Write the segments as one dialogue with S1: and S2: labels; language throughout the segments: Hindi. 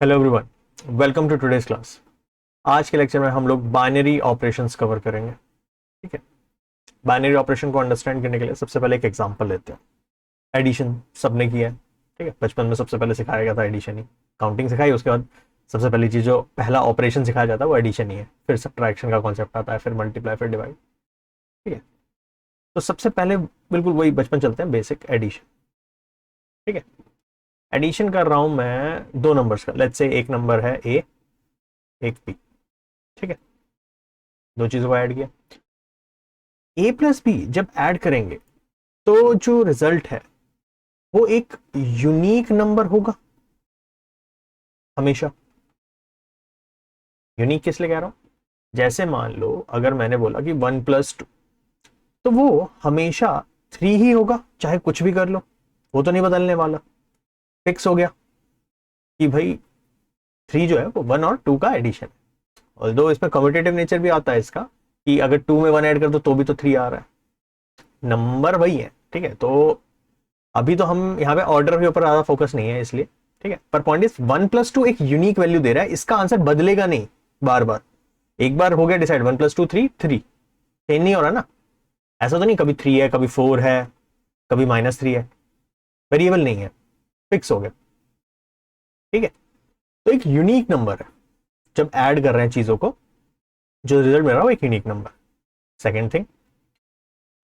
S1: Hello everyone, welcome to today's class. आज के लेक्चर में हम लोग बाइनरी ऑपरेशंस कवर करेंगे। ठीक है, बाइनरी ऑपरेशन को अंडरस्टैंड करने के लिए सबसे पहले एक एग्जांपल लेते हैं। एडिशन सबने किया है। ठीक है, बचपन में सबसे पहले सिखाया गया था एडिशन ही। काउंटिंग सिखाई, उसके बाद सबसे पहली चीज जो पहला ऑपरेशन सिखाया जाता है वो एडिशन ही है। फिर सब्ट्रैक्शन का कॉन्सेप्ट आता है, फिर मल्टीप्लाई, फिर डिवाइड। ठीक है, तो सबसे पहले बिल्कुल वही बचपन चलते हैं, बेसिक एडिशन। ठीक है, एडिशन कर रहा हूं मैं दो नंबर्स का। लेट्स से एक नंबर है ए, एक बी। ठीक है, दो चीजों को ऐड किया। ए प्लस बी जब ऐड करेंगे तो जो रिजल्ट है वो एक यूनिक नंबर होगा हमेशा। यूनिक किस लिए कह रहा हूं? जैसे मान लो अगर मैंने बोला कि 1+2, तो वो हमेशा 3 ही होगा, चाहे कुछ भी कर लो, वो तो नहीं बदलने वाला। फिक्स हो गया कि भाई 3 जो है वो 1 और 2 का एडिशन है। ऑल्दो इसमें कम्यूटेटिव नेचर भी आता है इसका, कि अगर 2 में 1 ऐड कर दो तो भी तो 3 आ रहा है, नंबर वही है। ठीक है, तो अभी तो हम यहाँ पे ऑर्डर के ऊपर ज्यादा फोकस नहीं है इसलिए। ठीक है, पर पॉइंट इज 1+2 एक यूनिक वैल्यू दे रहा है, इसका आंसर बदलेगा नहीं बार बार। एक बार हो गया डिसाइड, 1+2 3, 3 चेंज नहीं हो रहा ना। ऐसा तो नहीं कभी 3 है, कभी 4 है, कभी -3 है। वेरिएबल नहीं है, फिक्स हो गया। ठीक है, तो एक यूनिक नंबर है। जब ऐड कर रहे हैं चीजों को, जो रिजल्ट मिल रहा है वो एक यूनिक नंबर। सेकेंड थिंग,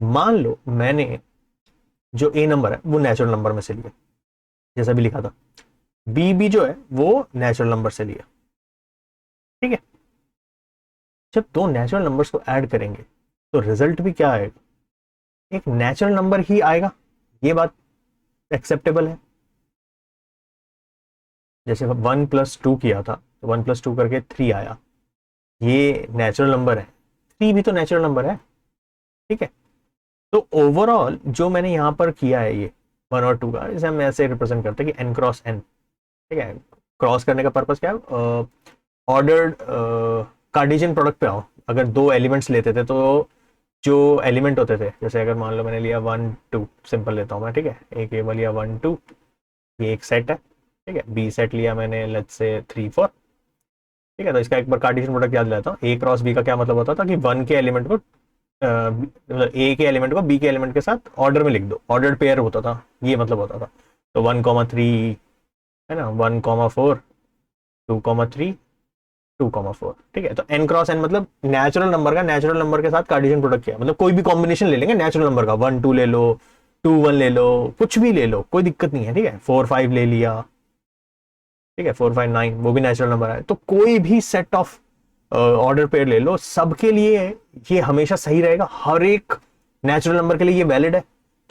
S1: मान लो मैंने जो ए नंबर है वो नेचुरल नंबर में से लिया, जैसा भी लिखा था। बी भी जो है वो नेचुरल नंबर से लिया। ठीक है, जब दो नेचुरल नंबर्स को ऐड करेंगे तो रिजल्ट भी क्या आएगा? एक नेचुरल नंबर ही आएगा। ये बात एक्सेप्टेबल है। जैसे 1+2 किया था तो 1+2 करके 3 आया, ये नेचुरल नंबर है। 3 भी तो नेचुरल नंबर है। ठीक है, तो ओवरऑल जो मैंने यहां पर किया है ये 1 और 2 का, इसे हम ऐसे रिप्रेजेंट करते हैं कि n क्रॉस n। ठीक है, क्रॉस करने का पर्पज क्या है? ऑर्डर्ड कार्टेशियन प्रोडक्ट पे आओ। अगर दो एलिमेंट्स लेते थे तो जो एलिमेंट होते थे, जैसे अगर मान लो मैंने लिया 1 2, सिंपल लेता हूँ मैं। ठीक है, एक ये लिया 1 2, ये एक सेट है। ठीक है, बी सेट लिया मैंने, लेट्स से 3 4। ठीक है, तो इसका एक बार कार्टेशियन प्रोडक्ट याद लेता हूँ। ए क्रॉस बी का क्या मतलब होता था कि वन के एलिमेंट को मतलब ए के एलिमेंट को बी के एलिमेंट के साथ ऑर्डर में लिख दो, ऑर्डर पेयर होता था, ये मतलब होता था। तो 1,3 है ना, 1,4, 2,3, 2,4। ठीक है, तो n क्रॉस n मतलब नेचुरल नंबर का नेचुरल नंबर के साथ कार्टेशियन प्रोडक्ट किया, मतलब कोई भी कॉम्बिनेशन ले लेंगे नेचुरल नंबर का। 1 2 ले लो, 2 1 ले लो, कुछ भी ले लो, कोई दिक्कत नहीं है। ठीक है, 4 5 ले लिया। ठीक है, 4 5 9 वो भी नेचुरल नंबर है। तो कोई भी सेट ऑफ ऑर्डर पेयर ले लो, सबके लिए ये हमेशा सही रहेगा। हर एक नेचुरल नंबर के लिए ये वैलिड है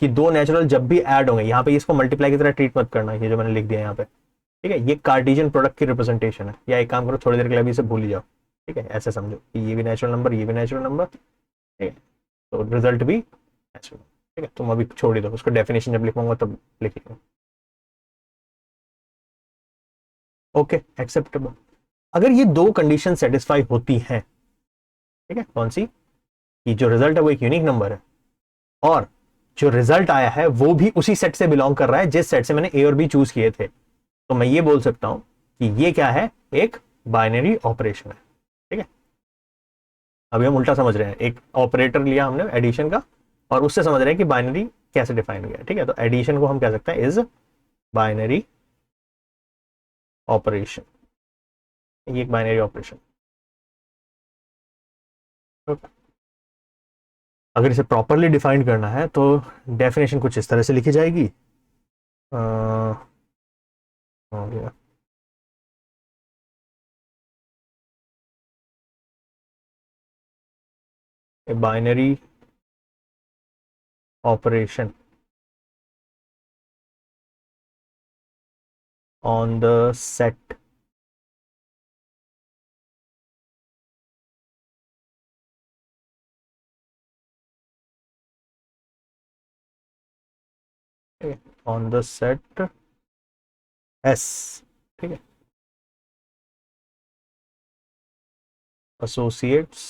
S1: कि दो नेचुरल जब भी ऐड होंगे, यहाँ पे इसको मल्टीप्लाई की तरह ट्रीट मत करना, ये जो मैंने लिख दिया यहाँ पे। ठीक है, ये कार्टेशियन प्रोडक्ट की रिप्रेजेंटेशन है। या एक काम करो, थोड़ी देर के लिए अभी इसे भूल ही जाओ। ठीक है, ऐसे समझो कि ये भी नेचुरल नंबर, ये भी नेचुरल नंबर। ठीक है, तो रिजल्ट भी नेचुरल। ठीक है, तुम अभी छोड़ ही दो उसको, डेफिनेशन जब लिखूंगा तब लिखिएगा। Okay, acceptable. अगर ये दो कंडीशन सेटिस्फाई होती हैं, ठीक है, कौन सी? कि जो रिजल्ट है वो एक यूनिक नंबर है, और जो रिजल्ट आया है वो भी उसी सेट से बिलोंग कर रहा है जिस सेट से मैंने ए और बी चूज किए थे, तो मैं ये बोल सकता हूं कि ये क्या है? एक बाइनरी ऑपरेशन है। ठीक है, अभी हम उल्टा समझ रहे हैं। एक ऑपरेटर लिया हमने एडिशन का, और उससे समझ रहे हैं कि बाइनरी कैसे डिफाइन हो गया। ठीक है, तो एडिशन को हम कह सकते हैं इज बाइनरी ऑपरेशन। ये एक बाइनरी ऑपरेशन। अगर इसे प्रॉपरली डिफाइन करना है तो डेफिनेशन कुछ इस तरह से लिखी जाएगी। हो गया, a binary operation on the set on the set S। ठीक है, associates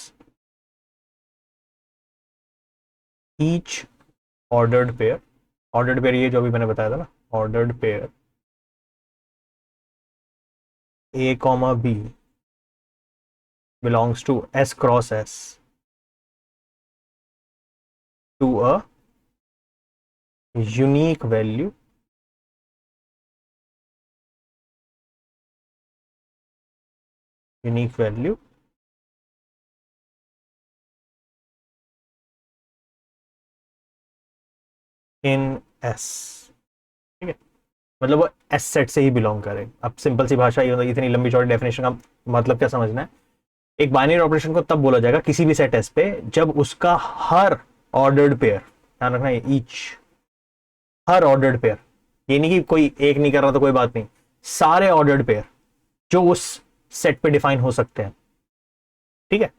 S1: each ordered pair। ordered pair ये जो अभी मैंने बताया था ना, ordered pair A comma B belongs to S cross S to a unique value in S। ठीक है, मतलब वो एस सेट से ही बिलोंग करे। अब सिंपल सी भाषा ये, इतनी लंबी चौड़ी डेफिनेशन का मतलब क्या समझना है? एक बाइनरी ऑपरेशन को तब बोला जाएगा किसी भी सेट एस पे जब उसका हर ऑर्डर्ड पेयर, ध्यान रखना है, ईच, हर ऑर्डर्ड पेयर, ये नहीं कि कोई एक नहीं कर रहा तो कोई बात नहीं, सारे ऑर्डर्ड पेयर जो उस सेट पे डिफाइन हो सकते हैं, ठीक है,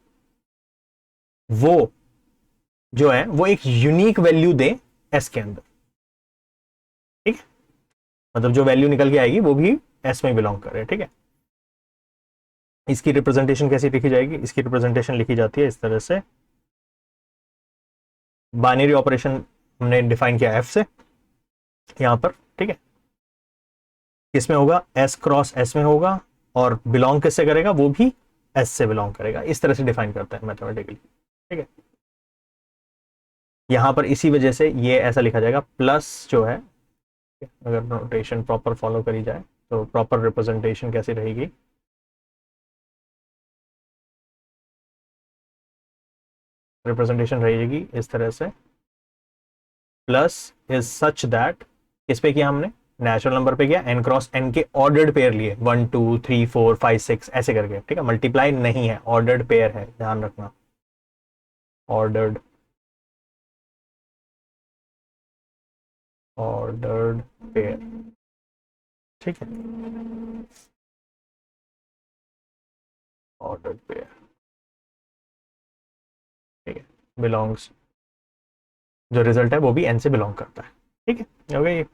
S1: वो जो है वो एक यूनिक वैल्यू दे एस के अंदर। ठीक है, मतलब जो वैल्यू निकल के आएगी वो भी एस में बिलोंग करे। ठीक है, इसकी रिप्रेजेंटेशन कैसी लिखी जाएगी? इसकी रिप्रेजेंटेशन लिखी जाती है इस तरह से, बाइनरी ऑपरेशन हमने डिफाइन किया एफ से यहां पर। ठीक है, किसमें होगा? एस क्रॉस एस में होगा, और बिलोंग किससे करेगा? वो भी एस से बिलोंग करेगा। इस तरह से डिफाइन करता है मैथमेटिकली। ठीक है, यहां पर इसी वजह से ये ऐसा लिखा जाएगा, प्लस जो है, अगर नोटेशन प्रॉपर फॉलो करी जाए तो प्रॉपर रिप्रेजेंटेशन कैसी रहेगी? रिप्रेजेंटेशन रहेगी इस तरह से, प्लस इज सच दैट, किस पे किया हमने? नेचुरल नंबर पे किया, एन क्रॉस एन के ऑर्डर्ड पेयर लिए, 1 2 3 4 5 6 ऐसे करके। ठीक है, मल्टीप्लाई नहीं है, ऑर्डर्ड पेयर है, ध्यान रखना, ऑर्डर्ड, ऑर्डर्ड पेयर। ठीक है, ऑर्डर्ड पेयर। ठीक है, बिलोंग्स, जो रिजल्ट है वो भी एन से बिलोंग करता है। ठीक है, हो गया ये?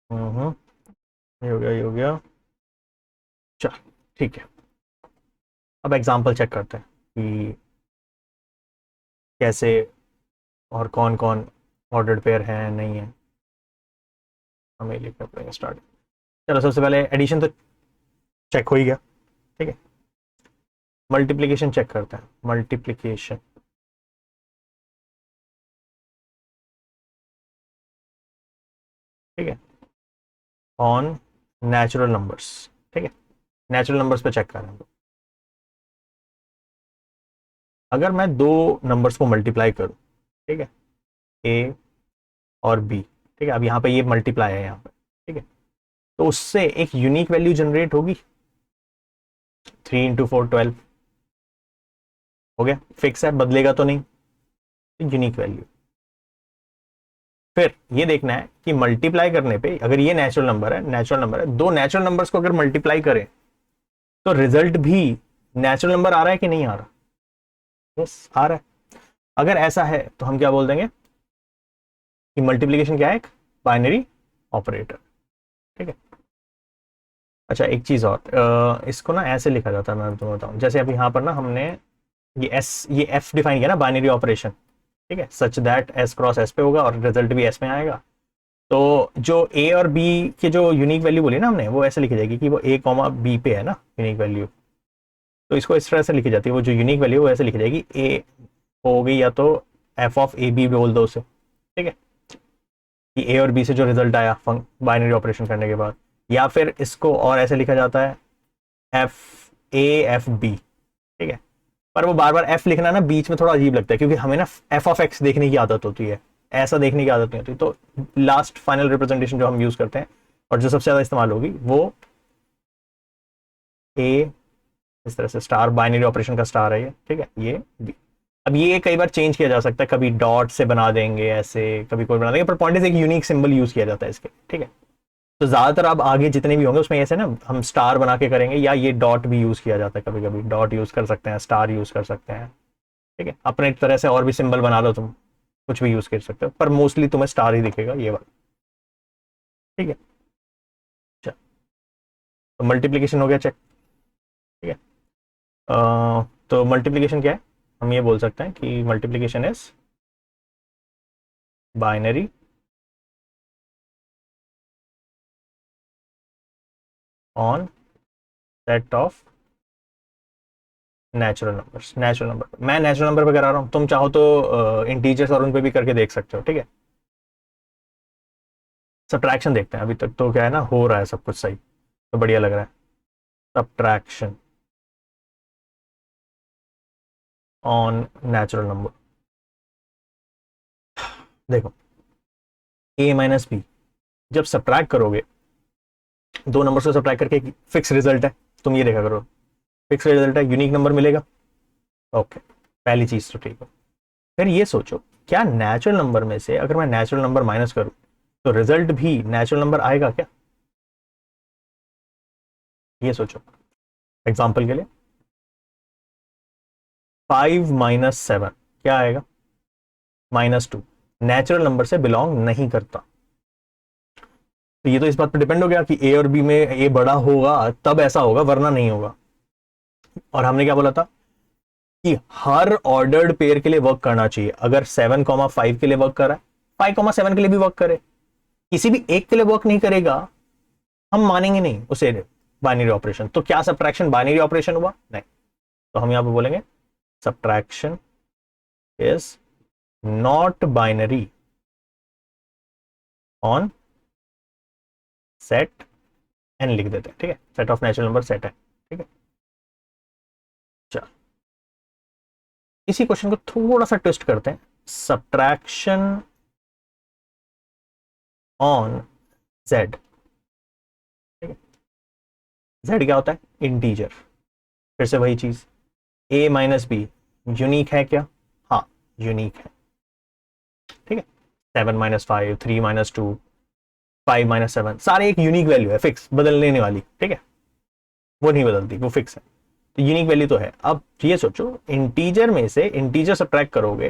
S1: ये हो गया, ये हो गया। चल, ठीक है, अब एग्जाम्पल चेक करते हैं कि कैसे और कौन कौन ऑर्डर्ड पेयर है नहीं है। हमें लिखना पड़ेगा स्टार्ट। चलो, सबसे पहले एडिशन तो चेक हो ही गया। ठीक है, मल्टीप्लीकेशन चेक करते हैं, मल्टीप्लीकेशन। ठीक है, ऑन नेचुरल नंबर्स। ठीक है, नेचुरल नंबर्स पे चेक कर रहे हैं। अगर मैं दो नंबर्स को मल्टीप्लाई करूं, ठीक है, ए और बी, ठीक है, अब यहाँ पे ये मल्टीप्लाई है यहाँ पे, ठीक है, तो उससे एक यूनिक वैल्यू जनरेट होगी। 3 × 4 12 हो गया, फिक्स है, बदलेगा तो नहीं, यूनिक वैल्यू। फिर ये देखना है कि मल्टीप्लाई करने पे, अगर ये नेचुरल नंबर है, नेचुरल नंबर है, दो नेचुरल नंबर्स को अगर मल्टीप्लाई करें तो रिजल्ट भी नेचुरल नंबर आ रहा है कि नहीं आ रहा? यस, आ रहा है। अगर ऐसा है तो हम क्या बोल देंगे कि मल्टीप्लीकेशन क्या है? एक बाइनरी ऑपरेटर। ठीक है, अच्छा एक चीज और, इसको ना ऐसे लिखा जाता है, मैं तुम्हें बताऊं, जैसे अभी यहाँ पर ना हमने ये एफ डिफाइन किया ना, बाइनरी ऑपरेशन। ठीक है, such that S cross S पे होगा और रिजल्ट भी एस में आएगा। तो जो ए और बी के जो यूनिक वैल्यू बोली ना हमने, वो ऐसे लिखी जाएगी कि वो ए कॉमा बी पे है ना यूनिक वैल्यू, तो इसको इस तरह से लिखी जाती है, वो जो यूनिक वैल्यू वो ऐसे लिखी जाएगी, ए हो गई या तो एफ ऑफ ए बी बोल दो उसे। ठीक है, कि ए और बी से जो रिजल्ट आया बाइनरी ऑपरेशन करने के बाद, या फिर इसको और ऐसे लिखा जाता है, एफ ए एफ बी। ठीक है, पर वो बार बार एफ लिखना ना बीच में थोड़ा अजीब लगता है, क्योंकि हमें ना एफ ऑफ एक्स देखने की आदत होती है, ऐसा देखने की आदत नहीं होती। तो लास्ट फाइनल रिप्रेजेंटेशन जो हम यूज करते हैं और जो सबसे ज्यादा इस्तेमाल होगी वो ए, इस तरह से स्टार, बाइनरी ऑपरेशन का स्टार है ये। ठीक है, ये बी। अब ये कई बार चेंज किया जा सकता है, कभी डॉट से बना देंगे ऐसे, कभी कोई बना देंगे, पर पॉइंट इज एक यूनिक सिंबल यूज किया जाता है इसके। ठीक है, तो ज्यादातर अब आगे जितने भी होंगे उसमें ऐसे ना हम स्टार बना के करेंगे, या ये डॉट भी यूज किया जाता है, कभी कभी डॉट यूज कर सकते हैं, स्टार यूज कर सकते हैं। ठीक है, अपने तरह से और भी सिंबल बना लो, तुम कुछ भी यूज कर सकते हो, पर मोस्टली तुम्हें स्टार ही दिखेगा ये वाला। ठीक है, अच्छा, तो मल्टीप्लीकेशन हो गया चेक। ठीक है, तो मल्टीप्लीकेशन क्या है? हम ये बोल सकते हैं कि multiplication is binary, on set of natural numbers. Natural number, मैं नेचुरल नंबर पे करा रहा हूँ, तुम चाहो तो इंटीजर्स और उन पे भी करके देख सकते हो, ठीक है। सब्ट्रैक्शन देखते हैं, अभी तक तो क्या है ना, हो रहा है सब कुछ सही, तो बढ़िया लग रहा है। सब्ट्रैक्शन ऑन नेचुरल नंबर, देखो a माइनस बी, जब सब्ट्रैक्ट करोगे दो नंबर से सब्ट्रैक्ट करके एक फिक्स रिजल्ट है, तुम ये देखा करो, फिक्स रिजल्ट है, यूनिक नंबर मिलेगा। ओके, पहली चीज तो ठीक है। फिर ये सोचो, क्या नेचुरल नंबर में से अगर मैं नेचुरल नंबर माइनस करूं तो रिजल्ट भी नेचुरल नंबर आएगा क्या? ये सोचो एग्जांपल के लिए, 5 - 7 क्या आएगा? -2, नेचुरल नंबर से बिलोंग नहीं करता। तो ये तो इस बात पर डिपेंड हो गया कि ए और बी में ए बड़ा होगा तब ऐसा होगा, वरना नहीं होगा। और हमने क्या बोला था कि हर ऑर्डर्ड पेयर के लिए वर्क करना चाहिए। अगर 7,5 के लिए वर्क कर रहा है, 5,7 के लिए भी वर्क करे, किसी भी एक के लिए वर्क नहीं करेगा, हम मानेंगे नहीं उसे बाइनरी ऑपरेशन। तो क्या सब्ट्रैक्शन बाइनरी ऑपरेशन हुआ? नहीं। तो हम यहां पे बोलेंगे subtraction is not binary on set N, लिख देते हैं, ठीक है, set of natural number set है, ठीक है। चल, इसी क्वेश्चन को थोड़ा सा ट्विस्ट करते हैं, सब्ट्रैक्शन ऑन जेड, ठीक है। जेड क्या होता है? इंटीजर। फिर से वही चीज, a माइनस बी यूनिक है क्या? हाँ, यूनिक है, ठीक है। 7 - 5, 3 - 2, 5 - 7 सारे एक यूनिक वैल्यू है, फिक्स, बदलने वाली, ठीक है, वो नहीं बदलती, वो फिक्स है, तो यूनिक वैल्यू तो है। अब ये सोचो, इंटीजर में से इंटीजर सब्ट्रैक्ट करोगे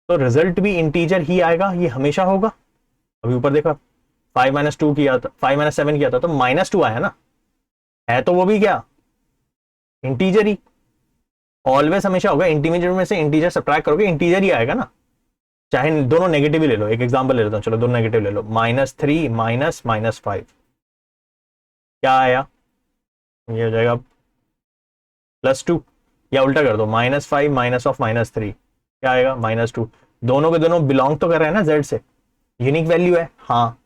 S1: तो रिजल्ट भी इंटीजर ही आएगा, ये हमेशा होगा। अभी ऊपर देखा, 5 - 2 किया था, 5 - 7 किया था तो -2 आया ना, है तो वो भी क्या, इंटीजर ही। ऑलवेज हमेशा होगा, इंटीजर में से इंटीजर सब्ट्रैक्ट करोगे इंटीजर ही आएगा ना, चाहे दोनों नेगेटिव ही ले लो। एक एग्जांपल ले लेता हूं, चलो दोनों नेगेटिव ले लो, -3 माइनस -5 क्या आया? ये हो जाएगा +2, या उल्टा कर दो, -5 माइनस ऑफ -3 क्या आएगा? -2। दोनों के दोनों बिलोंग तो कर रहे हैं ना जेड से, यूनिक वैल्यू है, हाँ,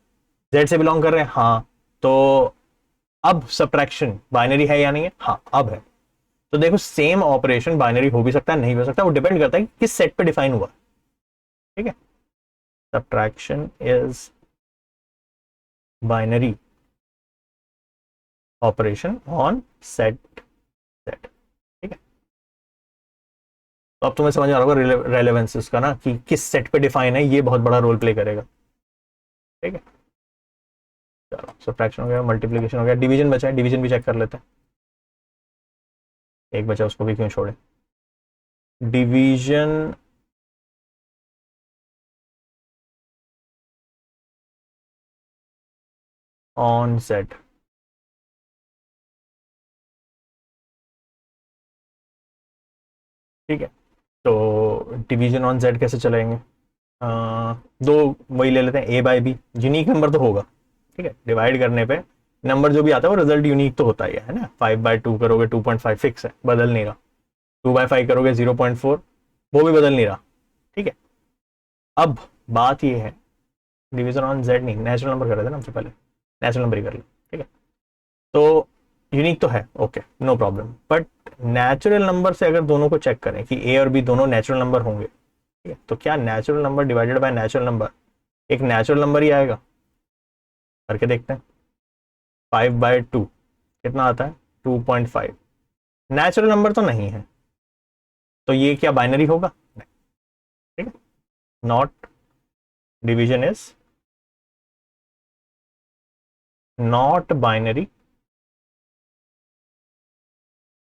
S1: जेड से बिलोंग कर रहे हैं, हाँ। तो अब सब्ट्रैक्शन बाइनरी है या नहीं है? हाँ, अब है। तो देखो, सेम ऑपरेशन बाइनरी हो भी सकता है, नहीं हो सकता, वो डिपेंड करता है कि किस सेट पे डिफाइन हुआ, ठीक है। Subtraction is binary operation on set set, ठीक है। तो अब तुम्हें समझ आ रहा होगा रेलेवेंस इसका ना, कि किस सेट पे डिफाइन है, ये बहुत बड़ा रोल प्ले करेगा, ठीक है। चलो, सब्ट्रैक्शन हो गया, मल्टीप्लिकेशन हो गया, डिवीजन बचा है, डिवीजन भी चेक कर लेते हैं। एक बचा, उसको भी क्यों छोड़े। डिवीजन ऑन सेट, ठीक है। तो डिवीजन ऑन जेड कैसे चलाएंगे? दो वही ले लेते हैं, ए बाई बी, यूनिक नंबर तो होगा, ठीक है। डिवाइड करने पे नंबर जो भी आता है वो रिजल्ट यूनिक तो होता ही है ना। 5/2 करोगे 2.5 फिक्स है, बदल नहीं रहा। 2/5 करोगे 0.4, वो भी बदल नहीं रहा, ठीक है। अब बात ये है, डिवीजन ऑन जेड नहीं, नेचुरल नंबर कर रहे थे ना हमसे पहले, नेचुरल नंबर ही कर लो, ठीक है। तो यूनिक तो है, okay, no problem, but natural number से अगर दोनों को चेक करें कि ए और बी दोनों नेचुरल नंबर होंगे, ठीक है, तो क्या natural number divided by natural number एक नेचुरल नंबर ही आएगा? करके देखते हैं। 5/2 कितना आता है? 2.5। नेचुरल नंबर तो नहीं है, तो ये क्या बाइनरी होगा? नहीं, ठीक है। Not, division is not binary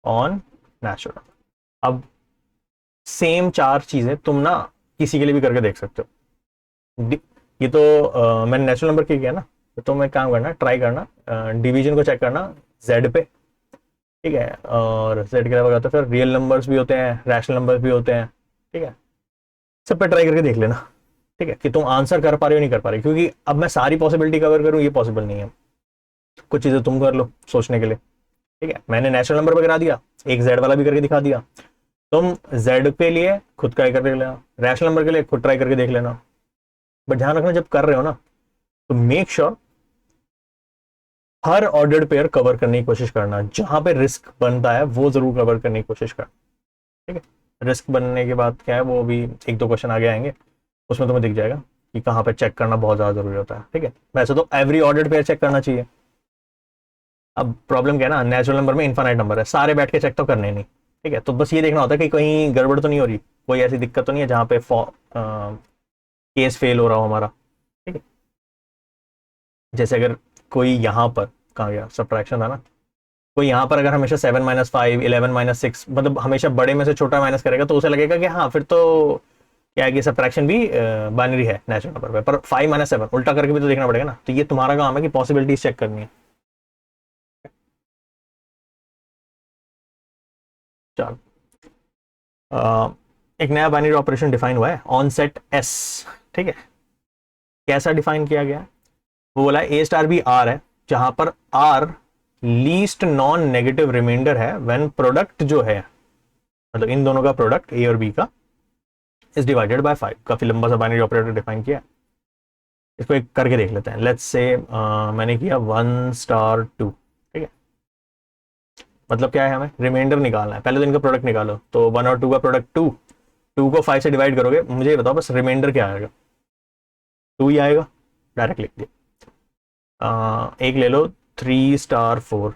S1: on natural. अब सेम चार चीजें तुम ना किसी के लिए भी करके देख सकते हो। ये तो मैंने नेचुरल नंबर के किया ना, तो तुम एक काम करना, ट्राई करना, डिवीजन को चेक करना जेड पे, ठीक है। और जेड के अलावा तो फिर रियल नंबर्स भी होते हैं, रैशनल नंबर्स भी होते हैं, ठीक है। सब पे ट्राई करके देख लेना, ठीक है, कि तुम आंसर कर पा रहे हो नहीं कर पा रहे, क्योंकि अब मैं सारी पॉसिबिलिटी कवर करूं ये पॉसिबल नहीं है। कुछ चीजें तुम कर लो सोचने के लिए, ठीक है। मैंने नेचुरल नंबर पे करा दिया, एक जेड वाला भी करके दिखा दिया। तुम जेड के लिए खुद ट्राई करके लेना, रैशनल नंबर के लिए खुद ट्राई करके देख लेना। बट ध्यान रखना जब कर रहे हो ना, तो मेक श्योर हर ऑर्डर्ड पेयर कवर करने की कोशिश करना, जहां पे रिस्क बनता है वो जरूर कवर करने की कोशिश करना, ठीक है। रिस्क बनने के बाद क्या है, वो भी एक दो क्वेश्चन आगे आएंगे, उसमें तुम्हें दिख जाएगा कि कहाँ पे चेक करना बहुत ज्यादा जरूरी होता है, ठीक है। वैसे तो एवरी ऑर्डर्ड पेयर चेक करना चाहिए। अब प्रॉब्लम क्या है ना, नेचुरल नंबर में इनफाइनाइट नंबर है, सारे बैठ के चेक तो करने नहीं, ठीक है। तो बस ये देखना होता है कि कहीं गड़बड़ तो नहीं हो रही, कोई ऐसी दिक्कत तो नहीं है जहाँ पे केस फेल हो रहा हो हमारा, ठीक है। जैसे अगर कोई यहाँ पर, कहाँ गया, सब्ट्रैक्शन था ना, कोई यहाँ पर अगर हमेशा 7 - 5 11 - 6 मतलब हमेशा बड़े में से छोटा माइनस करेगा, तो उसे लगेगा कि हाँ फिर तो क्या है कि सब्ट्रैक्शन भी बाइनरी है नेचुरल नंबर पे। पर 5 - 7 उल्टा करके भी तो देखना पड़ेगा ना, तो ये तुम्हारा काम है कि पॉसिबिलिटीज चेक करनी है। चलो, एक नया बाइनरी ऑपरेशन डिफाइन हुआ है, ऑन सेट एस, ठीक है। कैसा डिफाइन किया गया है, वो बोला ए स्टार बी आर है, जहां पर R least non negative remainder है व्हेन प्रोडक्ट जो है, मतलब इन दोनों का प्रोडक्ट ए और बी का, इज डिवाइडेड बाय 5। काफी लंबा सा बाइनरी ऑपरेटर डिफाइन किया। इसको एक करके देख लेते हैं। लेट्स से मैंने किया 1 - 2, ठीक है। मतलब क्या है, हमें रिमाइंडर निकालना है, पहले तो इनका प्रोडक्ट निकालो। तो 1 और 2 का प्रोडक्ट 2, 2 को 5 से डिवाइड करोगे, मुझे ये बताओ बस रिमाइंडर क्या आएगा, 2 ही आएगा, डायरेक्ट लिख दिया। एक ले लो 3 - 4,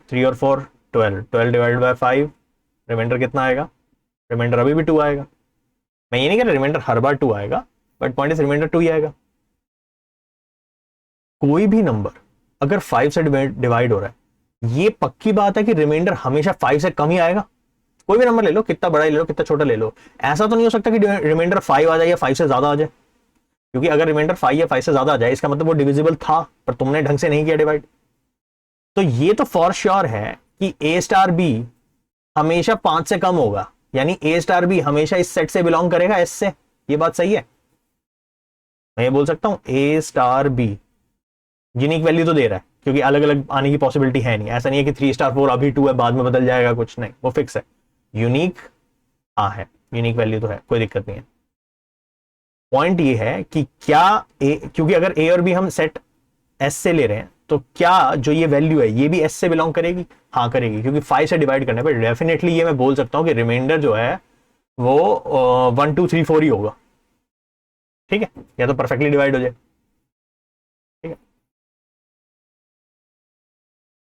S1: 3 और 4 12, 12 डिवाइड बाय 5, रिमाइंडर कितना आएगा, रिमाइंडर अभी भी 2 आएगा। मैं ये नहीं कह रहा रिमाइंडर हर बार 2 आएगा, बट पॉइंट इज रिमाइंडर 2 ही आएगा। कोई भी नंबर अगर 5 से डिवाइड हो रहा है, ये पक्की बात है कि रिमाइंडर हमेशा 5 से कम ही आएगा। कोई भी नंबर ले लो, कितना बड़ा ले लो कितना छोटा ले लो, ऐसा तो नहीं हो सकता कि रिमाइंडर 5 आ जाए या 5 से ज्यादा आ जाए। क्योंकि अगर रिमाइंडर 5 या 5 से ज्यादा आ जाए, इसका मतलब वो डिविजिबल था, पर तुमने ढंग से नहीं किया डिवाइड। तो ये तो फॉर श्योर है कि ए स्टार बी हमेशा 5 से कम होगा, यानी ए स्टार बी हमेशा इस सेट से बिलोंग करेगा, एस से। ये बात सही है। मैं ये बोल सकता हूं ए स्टार बी यूनिक वैल्यू तो दे रहा है, क्योंकि अलग अलग आने की पॉसिबिलिटी है नहीं। ऐसा नहीं है कि 3 - 4 अभी 2 है बाद में बदल जाएगा, कुछ नहीं, वो फिक्स है। यूनिक हाँ है, यूनिक वैल्यू तो है, कोई दिक्कत नहीं है। पॉइंट ये है कि क्या ए, क्योंकि अगर ए और बी हम सेट एस से ले रहे हैं, तो क्या जो ये वैल्यू है ये भी एस से बिलोंग करेगी? हाँ करेगी, क्योंकि 5 से डिवाइड करने पर डेफिनेटली ये मैं बोल सकता हूं कि रिमाइंडर जो है वो 1 2 3 4 ही होगा, ठीक है। या तो परफेक्टली डिवाइड हो जाए, ठीक है।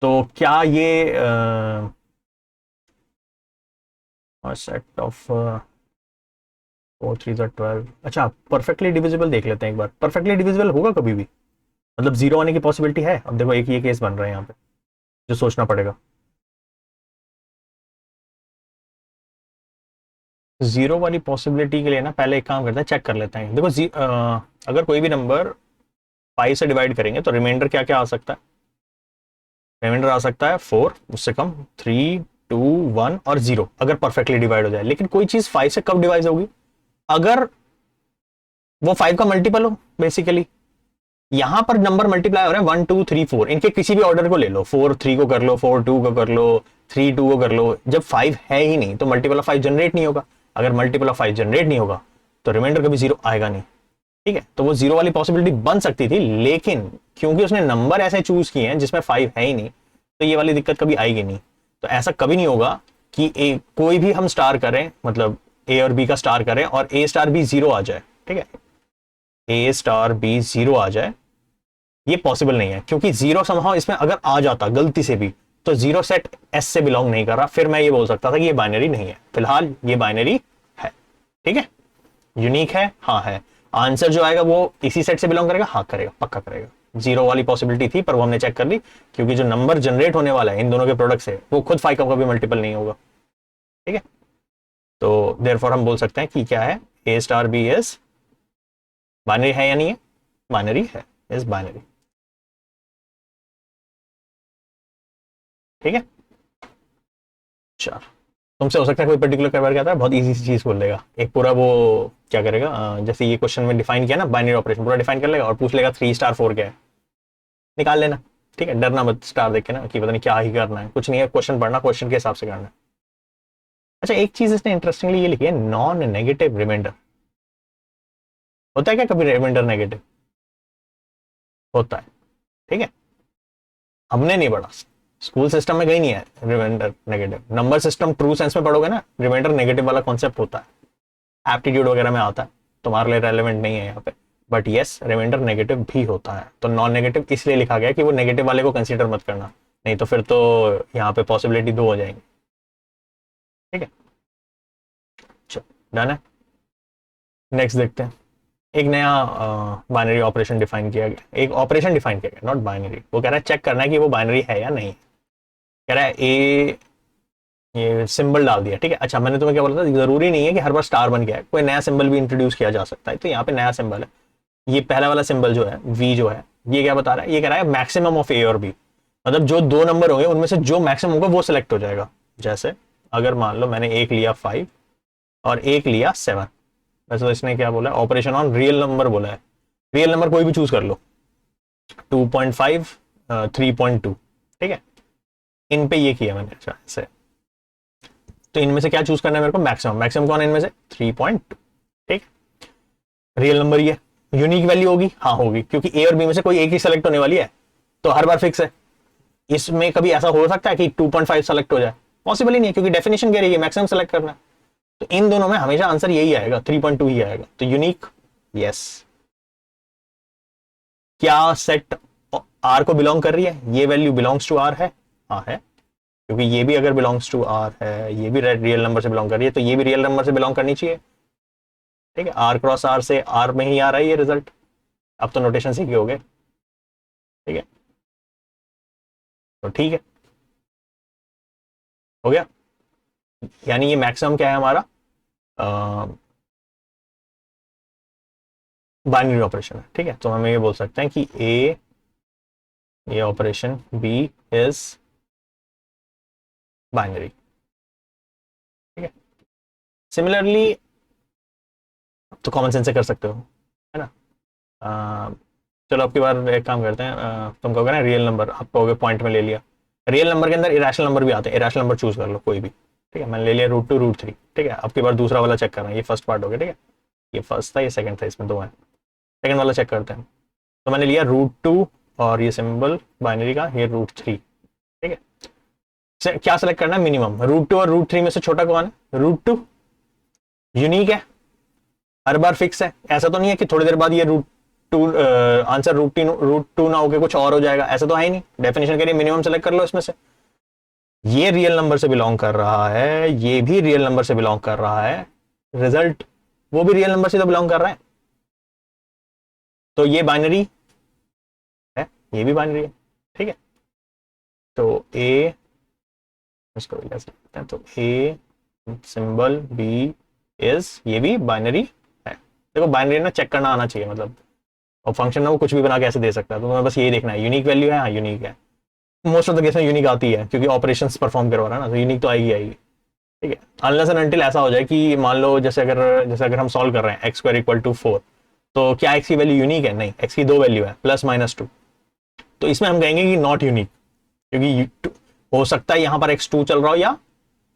S1: तो क्या ये सेट ऑफ 4 3 12, अच्छा परफेक्टली डिविजिबल देख लेते हैं एक बार। परफेक्टली डिविजिबल होगा कभी भी, मतलब जीरो आने की पॉसिबिलिटी है। अब देखो एक ये केस बन रहा है यहाँ पे जो सोचना पड़ेगा। जीरो वाली पॉसिबिलिटी के लिए ना पहले एक काम करते हैं, चेक कर लेते हैं। देखो अगर कोई भी नंबर 5 से डिवाइड करेंगे तो रिमाइंडर क्या क्या आ सकता है? रिमाइंडर आ सकता है 4, उससे कम 3 2 1 और 0, अगर परफेक्टली डिवाइड हो जाए। लेकिन कोई चीज 5 से कब डिवाइड होगी? अगर वो 5 का मल्टीपल हो बेसिकली। यहां पर नंबर मल्टीप्लाई हो रहे हैं 1 2 3 4, इनके किसी भी ऑर्डर को ले लो, 4 3 को कर लो, 4 2 को कर लो, 3 2 को कर लो। जब 5 है ही नहीं तो मल्टीपल ऑफ 5 जनरेट नहीं होगा। अगर मल्टीपल ऑफ 5 जनरेट नहीं होगा तो रिमाइंडर कभी 0 आएगा नहीं, ठीक है। तो वो 0 वाली पॉसिबिलिटी बन सकती थी, लेकिन क्योंकि उसने नंबर ऐसे चूज किए हैं जिसमें 5 है ही नहीं, तो ये वाली दिक्कत कभी आएगी नहीं। तो ऐसा कभी नहीं होगा कि कोई भी हम स्टार करें, मतलब ए और बी का स्टार करें और ए स्टार बी 0 आ जाए, ठीक है, ए स्टार बी 0 आ जाए, ये पॉसिबल नहीं है। क्योंकि 0 समहाउ इसमें अगर आ जाता गलती से भी, तो 0 सेट एस से बिलोंग नहीं कर रहा, फिर मैं ये बोल सकता था कि ये बाइनरी नहीं है। फिलहाल ये बाइनरी है, ठीक है। यूनिक है, हाँ है। आंसर जो आएगा वो इसी सेट से बिलोंग करेगा, हाँ करेगा, पक्का करेगा। 0 वाली पॉसिबिलिटी थी पर वो हमने चेक कर ली, क्योंकि जो नंबर जनरेट होने वाला है इन दोनों के प्रोडक्ट से वो खुद 5 का कभी मल्टीपल नहीं होगा, ठीक है। तो देयरफॉर हम बोल सकते हैं कि क्या है, ए स्टार बी इज बाइनरी है या नहीं है? बाइनरी है, इज बाइनरी, ठीक है। चल, तुमसे हो सकता है कोई पर्टिकुलर कवर क्या था, बहुत इजी सी चीज बोल लेगा, एक पूरा वो क्या करेगा, जैसे ये क्वेश्चन में डिफाइन किया ना बाइनरी ऑपरेशन, पूरा डिफाइन कर लेगा और पूछ लेगा 3 - 4 क्या है, निकाल लेना, ठीक है, डरना मत स्टार देख के ना कि पता नहीं क्या ही करना है, कुछ नहीं है, क्वेश्चन पढ़ना, क्वेश्चन के हिसाब से करना है। अच्छा, एक चीज इसने इंटरेस्टिंगली ये लिखी है, नॉन नेगेटिव रिमाइंडर। होता है क्या कभी रिमाइंडर नेगेटिव? होता है, ठीक है, हमने नहीं पढ़ा, स्कूल सिस्टम में कहीं नहीं है remainder negative. Number system true sense में पढ़ोगे ना, रिमाइंडर नेगेटिव वाला कॉन्सेप्ट होता है, एप्टीट्यूड वगैरह में आता है, तुम्हारे लिए रेलेवेंट नहीं है यहाँ पे, बट यस रिमाइंडर नेगेटिव भी होता है। तो नॉन नेगेटिव इसलिए लिखा गया कि वो नेगेटिव वाले को कंसीडर मत करना, नहीं तो फिर तो यहाँ पे पॉसिबिलिटी 2 हो जाएंगी। ठीक है, चलो डन है। नेक्स्ट देखते हैं, एक नया बाइनरी ऑपरेशन डिफाइन किया गया, एक ऑपरेशन डिफाइन किया गया, नॉट बाइनरी। वो कह रहा है चेक करना है कि वो बाइनरी है या नहीं। कह रहा है ए, ये सिंबल डाल दिया, ठीक है। अच्छा, मैंने तुम्हें क्या बोला था, जरूरी नहीं है कि हर बार स्टार बन गया है, कोई नया सिंबल भी इंट्रोड्यूस किया जा सकता है। तो यहाँ पे नया सिंबल है, ये पहला वाला सिंबल जो है वी जो है, ये क्या बता रहा है, ये कह रहा है मैक्सिमम ऑफ ए और बी, मतलब जो 2 नंबर होंगे उनमें से जो मैक्सिमम होगा वो सिलेक्ट हो जाएगा। जैसे अगर मान लो मैंने एक लिया 5 और एक लिया 7, वैसे तो इसने क्या बोला है, ऑपरेशन ऑन रियल नंबर बोला है, रियल नंबर कोई भी चूज कर लो, 2.5 3.2, ठीक है, इन पे ये किया मैंने। अच्छा ऐसे, तो इनमें से क्या चूज करना है मेरे को, मैक्सिमम। मैक्सिमम कौन है इनमें से, 3.2, ठीक है, रियल नंबर ये यूनिक वैल्यू होगी, हाँ होगी, क्योंकि ए और बी में से कोई एक ही सेलेक्ट होने वाली है, तो हर बार फिक्स है। इसमें कभी ऐसा हो सकता है कि 2.5 सेलेक्ट हो जाए, पॉसिबल ही नहीं है, क्योंकि डेफिनेशन कह रही है मैक्सिमम सेलेक्ट करना है। तो इन दोनों में हमेशा आंसर यही आएगा, 3.2 ही आएगा, तो यूनिक यस। क्या सेट आर को बिलोंग कर रही है, ये वैल्यू बिलोंग्स टू आर है, हाँ है, क्योंकि ये भी अगर बिलोंग्स टू आर है, ये भी रियल नंबर से बिलोंग कर रही है, तो ये भी रियल नंबर से बिलोंग करनी चाहिए। ठीक है, आर क्रॉस आर से आर में ही आ रहा है ये रिजल्ट। अब तो नोटेशन सीखे हो गए, ठीक है, तो ठीक है, हो गया। यानी ये मैक्सिमम क्या है हमारा, बाइनरी ऑपरेशन है, ठीक है। तो हम ये बोल सकते हैं कि ये ऑपरेशन बी इज बाइनरी, ठीक है। सिमिलरली तो कॉमन सेंस से कर सकते हो, है ना। चलो अब की बार एक काम करते हैं, तुम कहोगे ना रियल नंबर, आप कहोगे पॉइंट में ले लिया, रियल नंबर के अंदर इरेशनल नंबर भी आते हैं, इरेशनल नंबर चूज कर लो कोई भी, ठीक है। मैंने ले लिया √2 √3, ठीक है। अब की बार दूसरा वाला चेक करना है, ये फर्स्ट पार्ट हो गया, ठीक है, ये फर्स्ट था, ये सेकंड था, इसमें 2 है, सेकंड वाला चेक करते हैं। तो मैंने लिया √2 और ये सिंबल बाइनरी का, ये √3, ठीक है। क्या सेलेक्ट करना है, मिनिमम। √2 और √3 में से छोटा कौन है, √2 यूनिक है, हर बार फिक्स है, ऐसा तो नहीं है कि थोड़ी देर बाद ये √2 आंसर √2 ना होकर कुछ और हो जाएगा, ऐसा तो है ही नहीं। डेफिनेशन के लिए मिनिमम सेलेक्ट कर लो इसमें से। ये रियल नंबर से बिलोंग कर रहा है, ये भी रियल नंबर से बिलोंग कर रहा है, रिजल्ट वो भी रियल नंबर से तो बिलोंग कर रहा है, तो ये बाइनरी है, ये भी बाइनरी है, ठीक है। तो ए, इसको भी कैसे लिखते हैं, तो ए सिंबल बी इज, ये भी बाइनरी है। देखो बाइनरी ना चेक करना आना चाहिए, मतलब, और फंक्शन ना वो कुछ भी बना के ऐसे दे सकता है, तो तुम्हें बस ये देखना है यूनिक वैल्यू है, हाँ यूनिक है, मोस्ट ऑफ द केस में यूनिक आती है, क्योंकि ऑपरेशंस परफॉर्म करवा रहा है ना, तो यूनिक तो आएगी आएगी, ठीक है। अनलेस एंड अनटिल ऐसा हो जाए कि मान लो जैसे अगर हम सॉल्व कर रहे हैं x² = 4, तो क्या x की वैल्यू यूनिक है, नहीं, x की 2 वैल्यू है, +-2, तो इसमें हम कहेंगे कि नॉट यूनिक, क्योंकि हो सकता है यहाँ पर x2 चल रहा हो या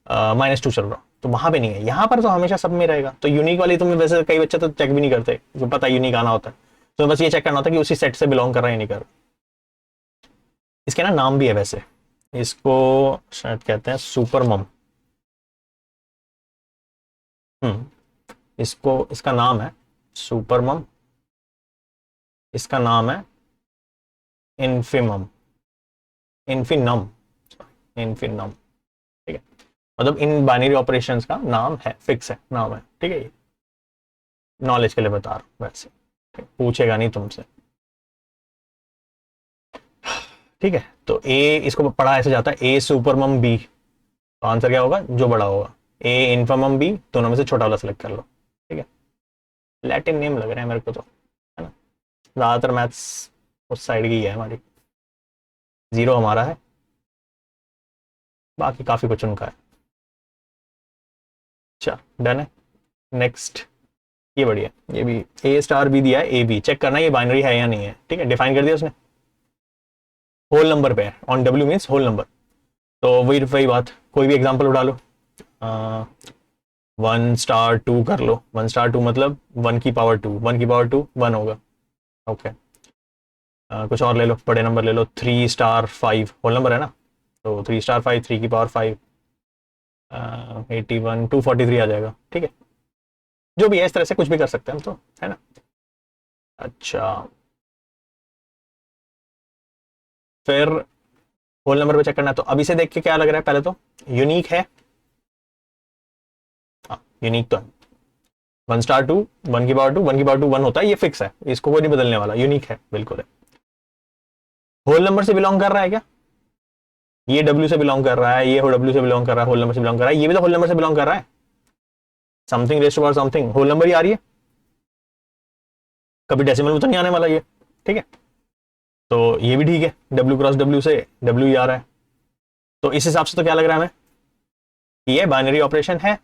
S1: -2 चल रहा हो, तो वहां पे नहीं है, यहाँ पर तो हमेशा सब में रहेगा। तो यूनिक वाली तुम्हें वैसे कई बच्चे तो चेक भी नहीं करते, तो पता यूनिक आना होता है, तो बस ये चेक करना होता है कि उसी सेट से बिलोंग कर रहा है या नहीं कर रहा। इसके ना नाम भी है वैसे, इसको शायद कहते हैं सुपर मम, इसका नाम है सुपर मम, इसका नाम है इन्फिमम, इन्फिनम, इन्फिनम, ठीक है। मतलब इन बाइनरी ऑपरेशंस का नाम है, फिक्स है, नाम है, ठीक है। नॉलेज के लिए बता रहा हूं वैसे, पूछेगा नहीं तुमसे, ठीक है। तो ए, इसको पढ़ा ऐसे जाता है, ए सुपरमम बी, तो आंसर क्या होगा, जो बड़ा होगा, ए इन्फर्मम बी, दोनों में से छोटा वाला सेलेक्ट कर लो, ठीक है। लैटिन नेम लग रहे हैं मेरे को तो, है ना, ज्यादातर मैथ्स उस साइड की है हमारी, 0 हमारा है, बाकी काफी कुछ उनका है। अच्छा डन है। नेक्स्ट, ये बढ़िया, ये भी A* B दिया है, ए बी चेक करना है ये बाइनरी है या नहीं है, ठीक है, डिफाइन कर दिया उसने। होल नंबर पे है, on W means whole number. तो वही वही बात, कोई भी एग्जांपल उठा लो, 1*2 कर लो, 1*2 मतलब 1 की पावर 2, 1 की पावर 2 1 होगा। ओके, कुछ और ले लो, बड़े नंबर ले लो, 3*5 होल नंबर है ना, तो 3*5 3 की पावर 5, 81 243 आ जाएगा। ठीक है, जो भी है इस तरह से कुछ भी कर सकते हैं हम तो, है ना। अच्छा, फिर होल नंबर पे चेक करना है, तो अभी से देख के क्या लग रहा है, पहले तो यूनिक है, हाँ यूनिक तो है, 1*2 1 की पावर 2 1 की पावर 2 1 होता है, ये फिक्स है, इसको कोई नहीं बदलने वाला, यूनिक है बिल्कुल है। होल नंबर से बिलोंग कर रहा है क्या, ये डब्ल्यू से बिलोंग कर रहा है, ये डब्ल्यू से बिलोंग कर रहा है, होल नंबर से बिलोंग कर रहा है, ये भी तो होल नंबर से बिलोंग कर रहा है, something rest power something whole number ही आ रही है, कभी डेसिमल में तो नहीं आने वाला ये। ठीक है, तो ये भी ठीक है, डब्ल्यू क्रॉस डब्ल्यू से डब्ल्यू ही आ रहा है, तो इस हिसाब से तो क्या लग रहा है हमें, ये बाइनरी ऑपरेशन है।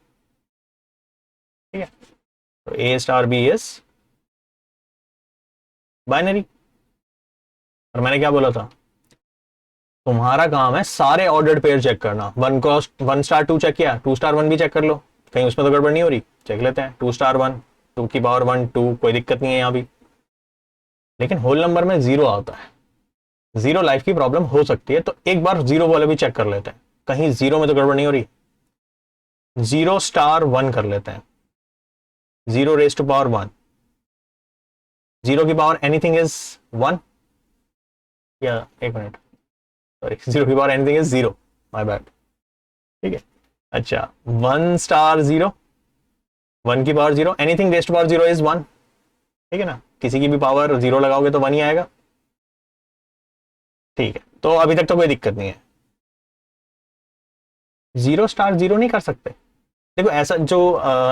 S1: ठीक है, तो A*B इज बाइनरी। और मैंने क्या बोला था, तुम्हारा काम है सारे ऑर्डर्ड पेयर चेक करना, 1*2 चेक किया, 2*1 भी चेक कर लो, कहीं उसमें तो गड़बड़ नहीं हो रही, चेक लेते हैं, 2*1 2 की पावर 1 2, कोई दिक्कत नहीं है यहाँ भी। लेकिन होल नंबर में जीरो आता है, जीरो लाइफ की प्रॉब्लम हो सकती है, तो एक बार जीरो वाले भी चेक कर लेते हैं, कहीं जीरो में तो गड़बड़ नहीं हो रही। 0*1 कर लेते हैं, 0 raised to power 1, 0 की पावर एनीथिंग इज 1, या एक मिनट, सॉरी, 0 की power anything is 0, my bad. ठीक है, अच्छा, 1*0 1 की power 0, anything rest power 0 is 1। ठीक है ना, किसी की भी पावर 0 लगाओगे तो 1 ही आएगा। ठीक है, तो अभी तक तो कोई दिक्कत नहीं है, 0*0 नहीं कर सकते। देखो ऐसा जो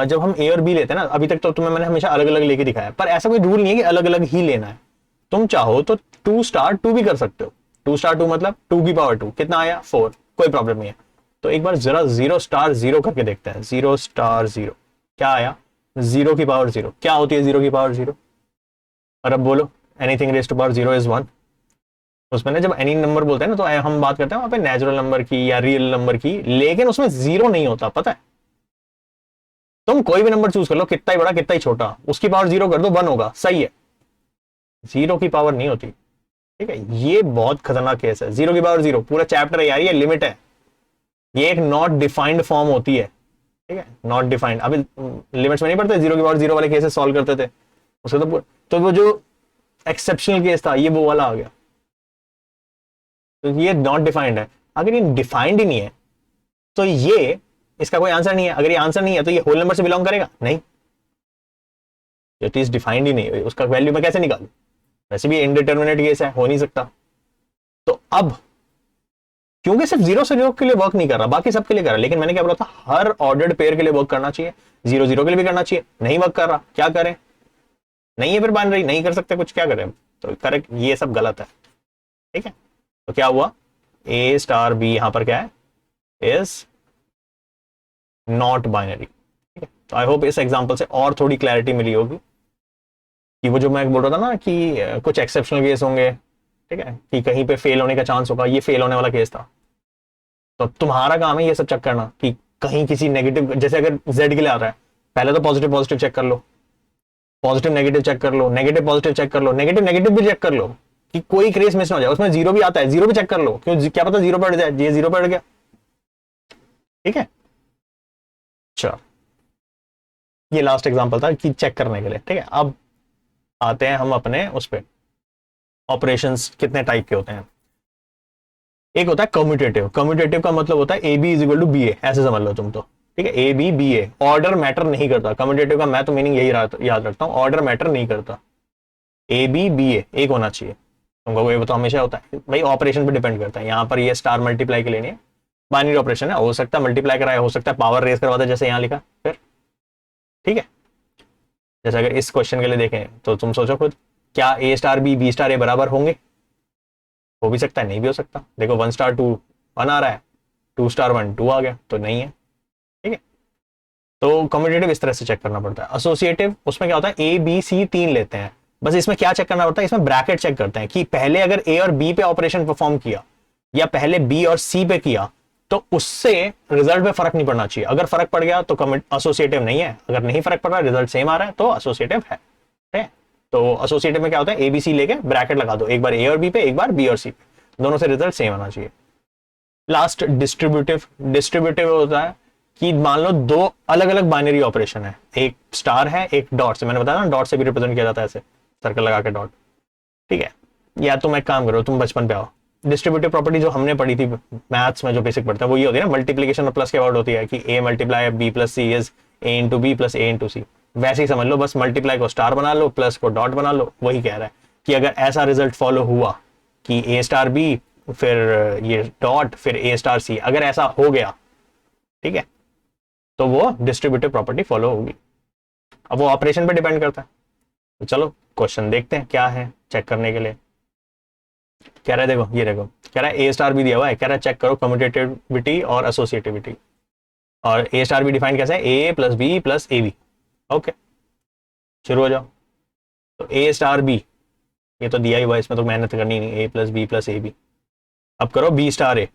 S1: जब हम ए और बी लेते हैं ना, अभी तक तो तुम्हें मैंने हमेशा अलग अलग लेके दिखाया, पर ऐसा कोई रूल नहीं है कि अलग अलग ही लेना है, तुम चाहो तो 2*2 भी कर सकते हो। 2*2 मतलब 2 की पावर 2 कितना आया 4, कोई प्रॉब्लम नहीं है। तो एक बार जरा 0*0 करके देखते हैं, 0*0 क्या आया, 0 की पावर 0 क्या होती है, 0 की पावर 0, और अब बोलो, anything raise to power 0 is 1। उसमें ना जब एनी नंबर बोलते हैं ना, तो हम बात करते हैं वहां पे नेचुरल नंबर की या रियल नंबर की, लेकिन उसमें जीरो नहीं होता, पता है। तुम कोई भी नंबर चूज कर लो, कितना ही बड़ा कितना ही छोटा, उसकी पावर 0 कर दो 1 होगा, सही है, 0 की पावर नहीं होती। ठीक है, ये बहुत खतरनाक केस है, 0 की पावर 0 पूरा चैप्टर है यार, ये लिमिट है, ये एक नॉट डिफाइंड फॉर्म होती है। ठीक है, नॉट डिफाइंड, अभी लिमिट्स में नहीं पढ़ते, 0 की पावर 0 वाले केसेस सॉल्व करते थे, उसका तो वो जो एक्सेप्शनल केस था ये वो वाला आ गया, तो ये नॉट डिफाइंड है। अगर ये डिफाइंड ही नहीं है तो ये इसका कोई आंसर नहीं है, अगर ये आंसर नहीं है तो ये होल नंबर से बिलोंग करेगा नहीं, इट इज डिफाइंड ही नहीं है, उसका वैल्यू मैं कैसे निकालू, वैसे भी इनडिटर्मिनेट केस है, हो नहीं सकता। तो अब क्योंकि सिर्फ 0 के लिए वर्क नहीं कर रहा, बाकी सबके लिए कर रहा है, लेकिन मैंने क्या बोला था, हर ऑर्डर्ड पेयर के लिए वर्क करना चाहिए, 0 के लिए भी करना चाहिए, नहीं वर्क कर रहा क्या करें, नहीं है फिर बाइनरी, नहीं कर सकते कुछ, क्या करें, तो करेक्ट ये सब गलत है। ठीक है, तो क्या हुआ, A*B यहां पर क्या है, इज नॉट बाइनरी। ठीक है, तो आई होप इस एग्जांपल से और थोड़ी क्लैरिटी मिली होगी कि वो जो मैं बोल रहा था ना कि कुछ एक्सेप्शनल केस होंगे, ठीक है, कि कहीं पे फेल होने का चांस होगा, ये फेल होने वाला केस था। तो तुम्हारा काम है ये सब चेक करना कि कहीं किसी नेगेटिव, जैसे अगर जेड के लिए आ रहा है, पहले तो पॉजिटिव पॉजिटिव चेक कर लो, पॉजिटिव नेगेटिव चेक कर लो, नेगेटिव पॉजिटिव चेक कर लो, नेगेटिव नेगेटिव भी चेक कर लो कि कोई क्रेस मिस ना हो जाए, उसमें 0 भी आता है, 0 भी चेक कर लो, क्यों क्या पता 0 पर अड़ जाए, ये 0 पर अड़ गया। ठीक है, अच्छा, ये लास्ट एग्जांपल था कि चेक करने के लिए। ठीक है, अब आते हैं हम अपने उस पे, ऑपरेशंस कितने टाइप के होते हैं। एक होता है कम्यूटेटिव, कम्यूटेटिव का मतलब होता है A B is equal to B A, ऐसे समझ लो तुम तो। ठीक है, A B B A, order matter नहीं करता, कम्यूटेटिव का मैं तो मीनिंग यही याद रखता हूं, ऑर्डर मैटर नहीं करता, ए बी बी ए एक होना चाहिए, तुमको ये तो हमेशा होता है भाई, ऑपरेशन पे डिपेंड करता है, यहाँ पर ये स्टार मल्टीप्लाई के लिए नहीं है, बाइनरी ऑपरेशन है, हो सकता है मल्टीप्लाई कराया, हो सकता है पावर रेस करवाता है, जैसे यहाँ लिखा फिर। ठीक है, जैसे अगर इस क्वेश्चन के लिए देखें तो तुम सोचो खुद, क्या A*B B*A बराबर होंगे, हो भी सकता है नहीं भी हो सकता, देखो 1*2 1 आ रहा है, 2*1 2 आ गया, तो नहीं है। ठीक है, तो कम्यूटेटिव इस तरह से चेक करना पड़ता है। एसोसिएटिव उसमें क्या होता है, A B C 3 लेते हैं, बस इसमें क्या चेक करना पड़ता है, इसमें ब्रैकेट चेक करते हैं कि पहले अगर ए और बी पे ऑपरेशन परफॉर्म किया या पहले बी और सी पे किया तो उससे रिजल्ट में फर्क नहीं पड़ना चाहिए। अगर फर्क पड़ गया तो एसोसिएटिव नहीं है, अगर नहीं फर्क पड़ रहा रिजल्ट सेम आ रहा है तो एसोसिएटिव है। ठीक है, तो एसोसिएटिव में क्या होता है, ए बी सी लेके ब्रैकेट लगा दो, एक बार ए और बी पे एक बार बी और सी पे, दोनों से रिजल्ट सेम आना चाहिए। Last distributive. डिस्ट्रीब्यूटिव होता है कि मान लो दो अलग अलग बाइनरी ऑपरेशन है, एक स्टार है एक डॉट से, मैंने बताया ना डॉट से भी रिप्रेजेंट किया जाता है ऐसे सर्कल लगा के डॉट। ठीक है, या तुम एक काम करो, तुम बचपन पे आओ, डिस्ट्रीब्यूटिव प्रॉपर्टी जो हमने पढ़ी थी मैथ्स में जो बेसिक पढ़ता है वो ये होती है ना, मल्टीप्लीकेशन और प्लस के वर्ड होती है कि A multiply B plus C is A into B plus A into C. वैसे ही समझ लो, बस मल्टीप्लाई को स्टार बना लो, प्लस को डॉट बना लो। वही कह रहा है कि अगर ऐसा रिजल्ट फॉलो हुआ कि ए स्टार बी फिर ये डॉट फिर ए स्टार सी, अगर ऐसा हो गया, ठीक है, तो वो डिस्ट्रीब्यूटिव प्रॉपर्टी फॉलो होगी। अब वो ऑपरेशन पे डिपेंड करता है। तो चलो क्वेश्चन देखते हैं क्या है चेक करने के लिए। कह रहा है देखो, ये देखो, कह रहा है ए स्टार भी दिया हुआ है, कह रहा है चेक करो कम्यूटेटिविटी और एसोसिएटिविटी। और ए स्टार भी डिफाइन कैसे है, A plus B plus A B. Okay, शुरू हो जाओ। तो ए स्टार बी ये तो दिया ही हुआ है, इसमें तो मेहनत करनी नहीं, A plus B plus A B. अब करो बी स्टार ए,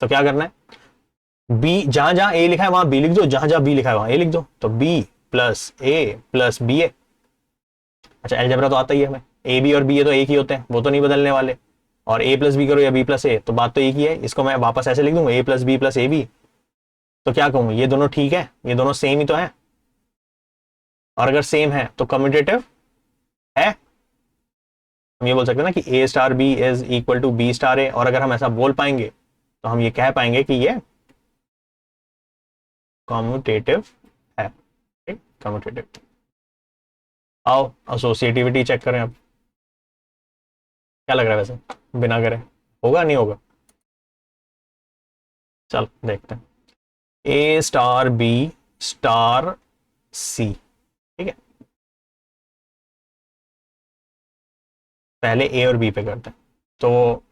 S1: तो क्या करना है, बी जहां जहां ए लिखा है वहां बी लिख दो, जहां जहां बी लिखा है वहां ए लिख दो, तो बी प्लस ए प्लस बी ए। अच्छा एलजेब्रा तो आता ही है हमें, ए बी और बी ए तो एक ही होते हैं, वो तो नहीं बदलने वाले। और ए प्लस बी करो या बी प्लस ए तो बात तो एक ही है। इसको मैं वापस ऐसे लिख दूंगा A plus B plus A B, तो क्या कहूँ, ये दोनों ठीक है, ये दोनों सेम ही तो है। और अगर सेम है तो कम्यूटेटिव है। हम ये बोल सकते हैं ना कि A star B is equal to B star A, और अगर हम ऐसा बोल पाएंगे तो हम ये कह पाएंगे कि ये कम्यूटेटिव है। ठीक, कम्यूटेटिव। आओ एसोसिएटिविटी चेक करें। अब क्या लग रहा है वैसे, बिना करे होगा नहीं होगा, चल देखते हैं। ए स्टार बी स्टार सी, ठीक है, पहले ए और बी पे करते हैं। तो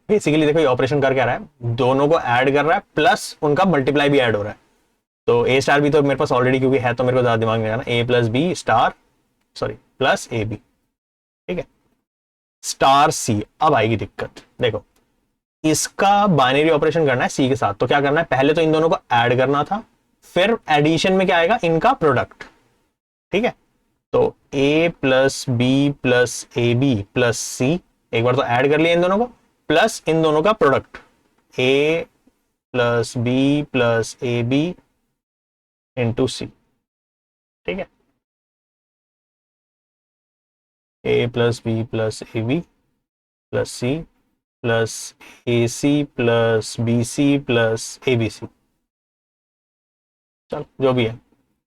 S1: बेसिकली देखो ये ऑपरेशन कर क्या रहा है, दोनों को ऐड कर रहा है प्लस उनका मल्टीप्लाई भी ऐड हो रहा है। तो ए स्टार बी तो मेरे पास ऑलरेडी क्योंकि है तो मेरे को ज्यादा दिमाग नहीं लगाना, A plus B star sorry plus A B. ठीक है, स्टार सी। अब आएगी दिक्कत, देखो इसका बाइनरी ऑपरेशन करना है सी के साथ, तो क्या करना है, पहले तो इन दोनों को ऐड करना था, फिर एडिशन में क्या आएगा, इनका प्रोडक्ट। ठीक है, तो A plus B plus A B plus C, एक बार तो ऐड कर लिया इन दोनों को, प्लस इन दोनों का product A plus B plus A B into C. ठीक है, A plus B plus A B plus C plus A C plus B C plus A B C. चल जो भी है,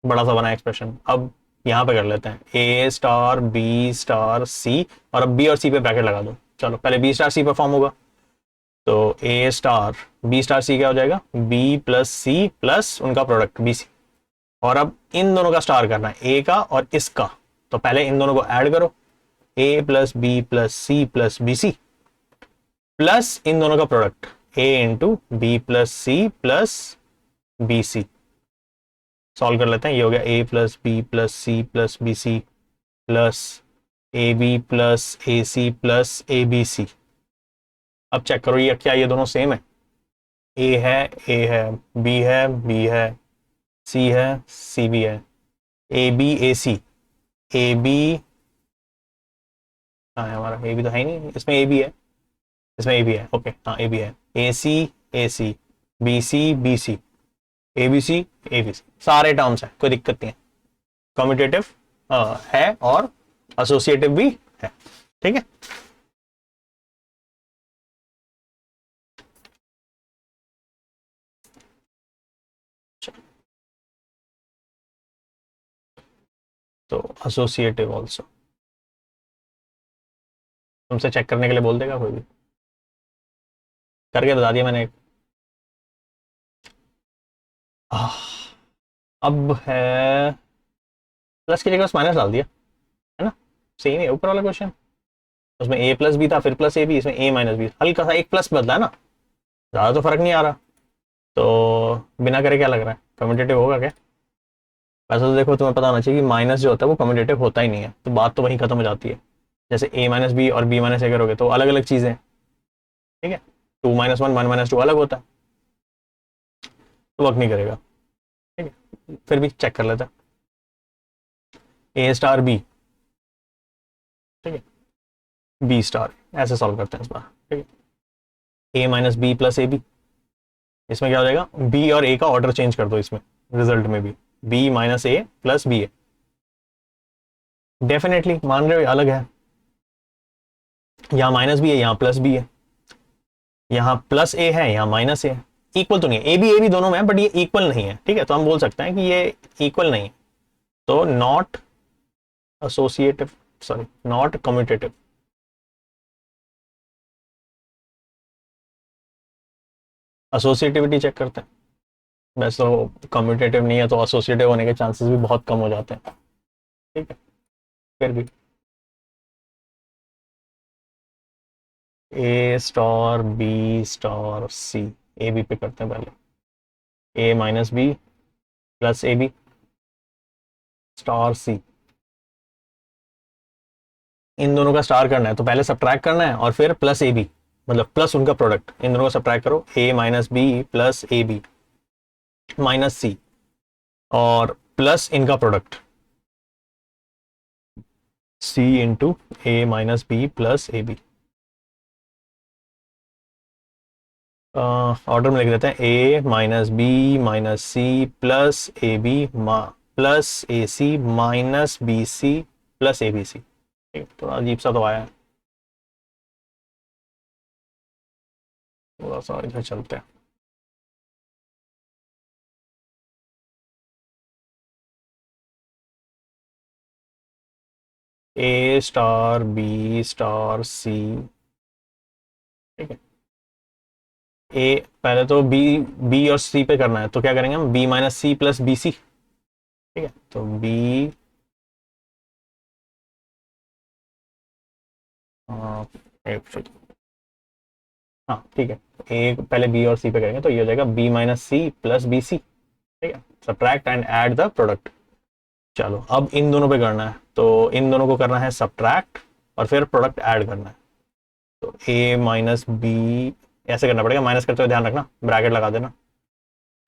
S1: बड़ा सा बना एक्सप्रेशन। अब यहां पे कर लेते हैं ए स्टार बी स्टार सी, और अब बी और सी पे ब्रैकेट लगा दो। चलो पहले बी स्टार सी पर फॉर्म होगा, तो ए स्टार बी स्टार सी क्या हो जाएगा, बी प्लस सी प्लस उनका प्रोडक्ट बी सी। और अब इन दोनों का स्टार करना है, ए का और इसका, तो पहले इन दोनों को ऐड करो, A plus B plus C plus B C, plus इन दोनों का product A into B plus C plus B C. Solve कर लेते हैं, ये हो गया A plus B plus C plus B C plus A B plus A C plus A B C. अब चेक करो ये क्या, ये दोनों सेम है, ए है बी है सी है सी भी है, A B A C, A B हाँ है हमारा, ए बी तो है ही नहीं, इसमें ए बी है, इसमें ए बी है, ओके हाँ ए बी है, A C B C B C A B C A B C, सारे टर्म्स है, कोई दिक्कत नहीं है, कम्यूटेटिव है और एसोसिएटिव भी है। ठीक है, तो एसोसिएटिव ऑल्सो तुमसे चेक करने के लिए बोल देगा कोई भी, करके बता दिया मैंने। अब है प्लस की जगह बस माइनस डाल दिया, है ना, सेम है ऊपर वाला क्वेश्चन, उसमें ए प्लस बी था फिर प्लस ए बी, इसमें ए माइनस बी, हल्का सा एक प्लस बदला है ना, ज़्यादा तो फर्क नहीं आ रहा। तो बिना करे क्या लग रहा है, कम्यूटेटिव होगा क्या? वैसे तो देखो तुम्हें पता होना चाहिए कि माइनस जो होता है वो कम्यूटेटिव होता ही नहीं है, तो बात तो वहीं खत्म हो जाती है। जैसे a माइनस बी और b माइनस ए करोगे तो अलग अलग चीजें हैं, ठीक है। 2 माइनस वन, 1 माइनस 2 अलग होता है, तो वर्क नहीं करेगा, ठीक है। फिर भी चेक कर लेते हैं, a स्टार b, ठीक है, b स्टार, ऐसे सॉल्व करते हैं इस बार, ठीक है। a minus B plus A B, इसमें क्या हो जाएगा, b और a का ऑर्डर चेंज कर दो इसमें, रिजल्ट में भी b माइनस ए प्लस बी ए, डेफिनेटली मान रहे हो अलग है, यहाँ माइनस बी है, यहाँ प्लस बी है, यहाँ प्लस ए है, यहाँ माइनस ए है, इक्वल तो नहीं है, ए बी दोनों में है, बट ये इक्वल नहीं है, ठीक है। तो हम बोल सकते हैं कि ये इक्वल नहीं है, तो not associative, sorry not commutative. Associativity check करते हैं, वैसे तो कम्यूटेटिव नहीं है तो एसोसिएटिव होने के चांसेस भी बहुत कम हो जाते हैं, ठीक है। फिर भी A star B star C, A B पे करते हैं पहले, A minus B plus A B star C, इन दोनों का स्टार करना है तो पहले सब्ट्रैक्ट करना है और फिर प्लस ए बी, मतलब प्लस उनका प्रोडक्ट, इन दोनों को सब्ट्रैक्ट करो, A minus B plus A B minus C, और प्लस इनका product C into A minus B plus A B. Order में लिख देते हैं, A minus B minus C plus A B plus A C minus B C plus A B C, ठीक, थोड़ा अजीब सा तो आया है, थोड़ा सा इधर चलते हैं। ए स्टार बी स्टार सी, ठीक है। ए पहले तो बी, बी और सी पे करना है तो क्या करेंगे हम, B minus C plus B C, ठीक है। तो बी, हाँ ठीक है, ए पहले बी और सी पे करेंगे तो ये हो जाएगा B minus C plus B C, ठीक है। Subtract and add the product. चलो अब इन दोनों पे करना है, तो इन दोनों को करना है सब्ट्रैक्ट और फिर प्रोडक्ट ऐड करना है, तो ए माइनस बी, ऐसे करना पड़ेगा, माइनस करते हुए ध्यान रखना, ब्रैकेट लगा देना,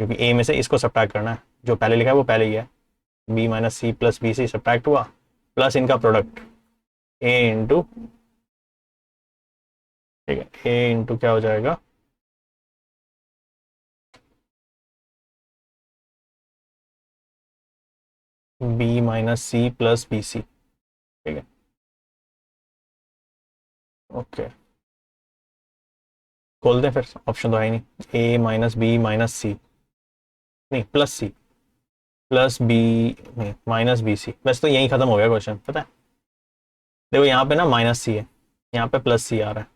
S1: क्योंकि ए में से इसको सब्ट्रैक्ट करना है, जो पहले लिखा है वो पहले ही है, B minus C plus B C subtract हुआ, प्लस इनका प्रोडक्ट ए इंटू, ठीक है, ए इंटू क्या हो जाएगा, B minus C plus B C, ठीक है। ओके, खोल दें फिर, ऑप्शन तो है ही नहीं, ए माइनस बी माइनस सी, नहीं प्लस सी प्लस बी, नहीं माइनस बी सी, वैसे तो यही खत्म हो गया क्वेश्चन, पता है। देखो यहाँ पे ना माइनस सी है, यहाँ पे प्लस सी आ रहा है,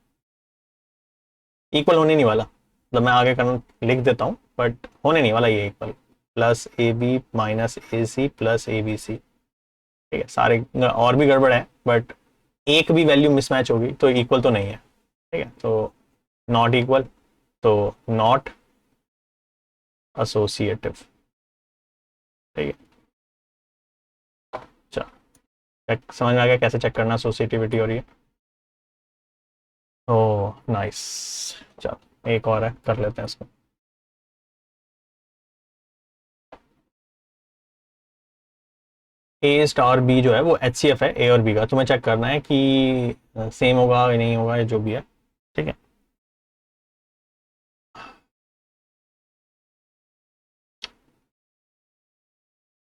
S1: इक्वल होने नहीं वाला, मतलब मैं आगे करना लिख देता हूँ बट होने नहीं वाला ये equal, plus A B minus A C plus A B C, ठीक है। सारे और भी गड़बड़ है बट एक भी वैल्यू मिसमैच होगी तो इक्वल तो नहीं है, ठीक है। तो नॉट इक्वल, तो नॉट एसोसिएटिव, ठीक है। चलो समझ में आ गया कैसे चेक करना एसोसिएटिविटी हो रही है, ओह नाइस। चलो एक और है, कर लेते हैं इसको, ए स्टार बी जो है वो एच सी एफ है ए और बी का, तुम्हें चेक करना है कि सेम होगा या नहीं होगा, या जो भी है, ठीक है।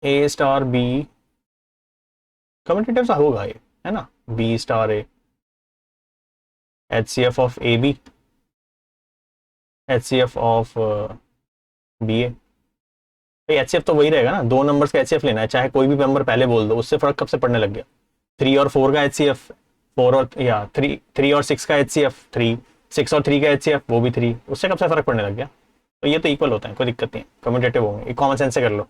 S1: ए स्टार बी कम्यूटेटिव सा होगा ये, है ना, B star A, H C F of A B, H C F of B A, भाई एच सी एफ तो वही रहेगा ना, दो नंबर्स का एच सी एफ लेना है, चाहे कोई भी नंबर पहले बोल दो, उससे फर्क कब से पड़ने लग गया, 3 और 4 का एच सी एफ, 3 और 6 का एच सी एफ 3, 6 और 3 का एच सी एफ वो भी 3, उससे कब से फर्क पड़ने लग गया, तो ये तो इक्वल होता है, कोई दिक्कत नहीं है, कम्यूटेटिव होंगे, ये कॉमन सेंस से कर लो,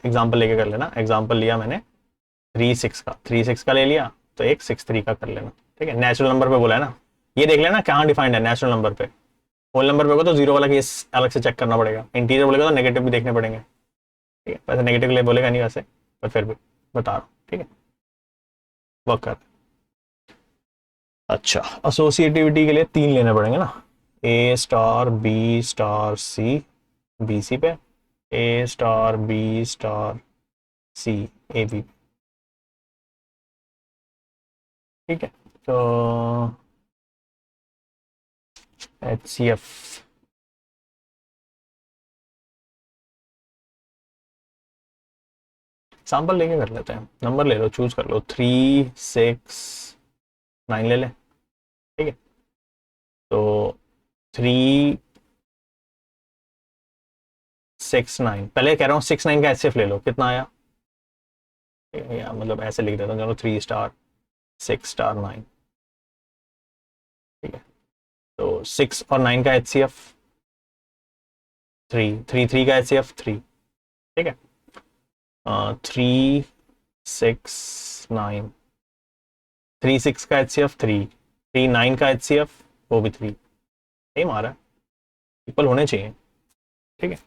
S1: एग्जाम्पल लेके कर लेना, एग्जाम्पल लिया मैंने 3 6 का ले लिया, तो एक 6 3 का कर लेना, ठीक है। नेचुरल नंबर पे बोला है ना, ये देख लेना कहाँ डिफाइंड है नेचुरल नंबर पे, होल नंबर पे होगा तो जीरो वाला केस अलग से चेक करना पड़ेगा, इंटीरियर बोलेगा तो नेगेटिव भी देखने पड़ेंगे, ठीक है। वैसे नेगेटिव ले बोलेगा नहीं वैसे, पर फिर भी बता रहा हूँ, ठीक है, वर्क कर। अच्छा, एसोसिएटिविटी के लिए 3 लेने पड़ेंगे ना, A star B star C, B C पे, A star B star C A B, ठीक है। तो एच सी एफ, सैंपल लेके कर लेते हैं, नंबर ले लो, चूज कर लो, 3 6 9 ले लें, ठीक है। तो 3 6 9, पहले कह रहा हूँ 6 9 का एच सी एफ ले लो, कितना आया, या मतलब ऐसे लिख देता हूँ, चलो 3 स्टार 6 स्टार 9, ठीक है। तो 6 और 9 का एच सी एफ 3, 3 का एच सी एफ 3, ठीक है। 3 6 9, 3 6 का एच सी एफ 3, 3 9 का एच सी एफ वो भी 3, सेम आ रहा है, इक्वल होने चाहिए, ठीक है।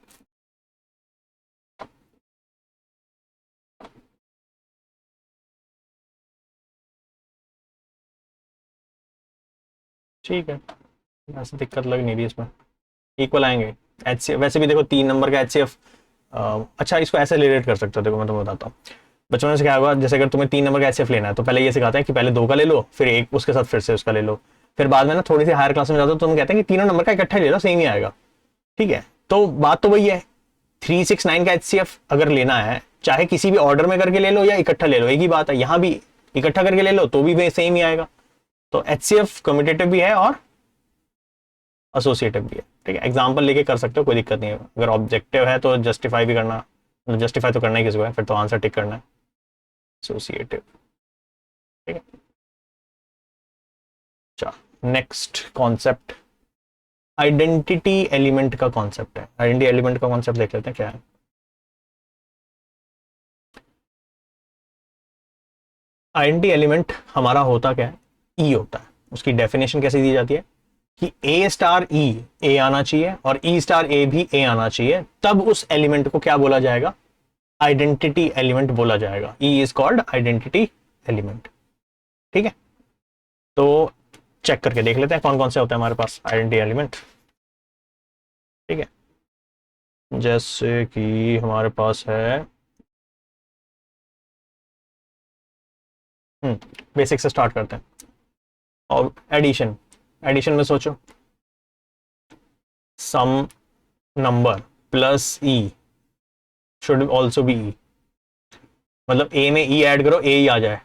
S1: ठीक है, ऐसे दिक्कत लग नहीं रही इसमें, इक्वल आएंगे। एच सी वैसे भी देखो 3 नंबर का एच सी एफ, अच्छा इसको ऐसे रिलेट कर सकते हो, देखो मैं तुम्हें बताता हूँ। बचपन से क्या होगा, जैसे अगर तुम्हें 3 नंबर का एच सी एफ लेना है तो पहले ये सिखाते हैं कि पहले 2 का ले लो, फिर एक उसके साथ फिर से उसका ले लो, फिर बाद में ना थोड़ी सी हायर क्लास में जाते हो तो तुम कहते हैं कि 3 नंबर का इकट्ठा ले लो, सेम ही आएगा, ठीक है। तो बात तो वही है, 3 6 9 का एच सी एफ अगर लेना है, चाहे किसी भी ऑर्डर में करके ले लो या इकट्ठा ले लो, एक ही बात है, यहाँ भी इकट्ठा करके ले लो तो भी सेम ही आएगा। तो एच सी एफ कम्यूटेटिव भी है और एसोसिएटिव भी है, ठीक है। एग्जाम्पल लेके कर सकते हो, कोई दिक्कत नहीं है। अगर ऑब्जेक्टिव है तो जस्टिफाई भी करना, जस्टिफाई तो करना ही किसी को है, फिर तो आंसर टिक करना है, एसोसिएटिव, ठीक है। अच्छा, नेक्स्ट कॉन्सेप्ट आइडेंटिटी एलिमेंट का कॉन्सेप्ट है। आइडेंटिटी एलिमेंट का कॉन्सेप्ट देख लेते हैं क्या है। आइडेंटिटी एलिमेंट हमारा होता क्या है, ई होता है। उसकी डेफिनेशन कैसे दी जाती है कि ए स्टार ई ए आना चाहिए और ई स्टार ए भी ए आना चाहिए, तब उस एलिमेंट को क्या बोला जाएगा, आइडेंटिटी एलिमेंट बोला जाएगा। E is called identity element, ठीक है। तो चेक करके देख लेते हैं कौन कौन से होते हैं हमारे पास आइडेंटिटी एलिमेंट, ठीक है। जैसे कि हमारे पास है, बेसिक से स्टार्ट करते हैं। और एडिशन, एडिशन में सोचो, some number plus E should also be E, मतलब ए में ई ऐड करो ए ही आ जाए।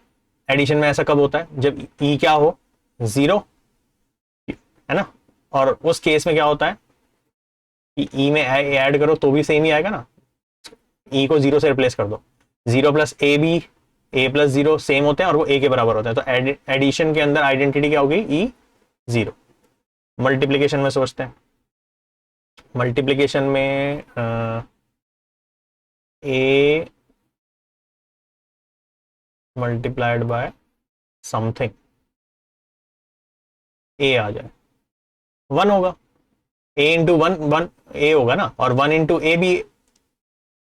S1: एडिशन में ऐसा कब होता है, जब ई क्या हो, 0, है ना। और उस केस में क्या होता है कि ई में ऐड करो तो भी सेम ही आएगा ना, ई को 0 से रिप्लेस कर दो, 0 plus A B, A plus 0 same होते हैं और वो ए के बराबर होते हैं। तो एडिशन के अंदर आइडेंटिटी क्या होगी, ई 0। मल्टीप्लीकेशन में सोचते हैं, मल्टीप्लीकेशन में ए मल्टीप्लाइड बाय समथिंग, ए आ जाए, 1 होगा, ए इंटू वन वन ए होगा ना, और 1 इंटू ए भी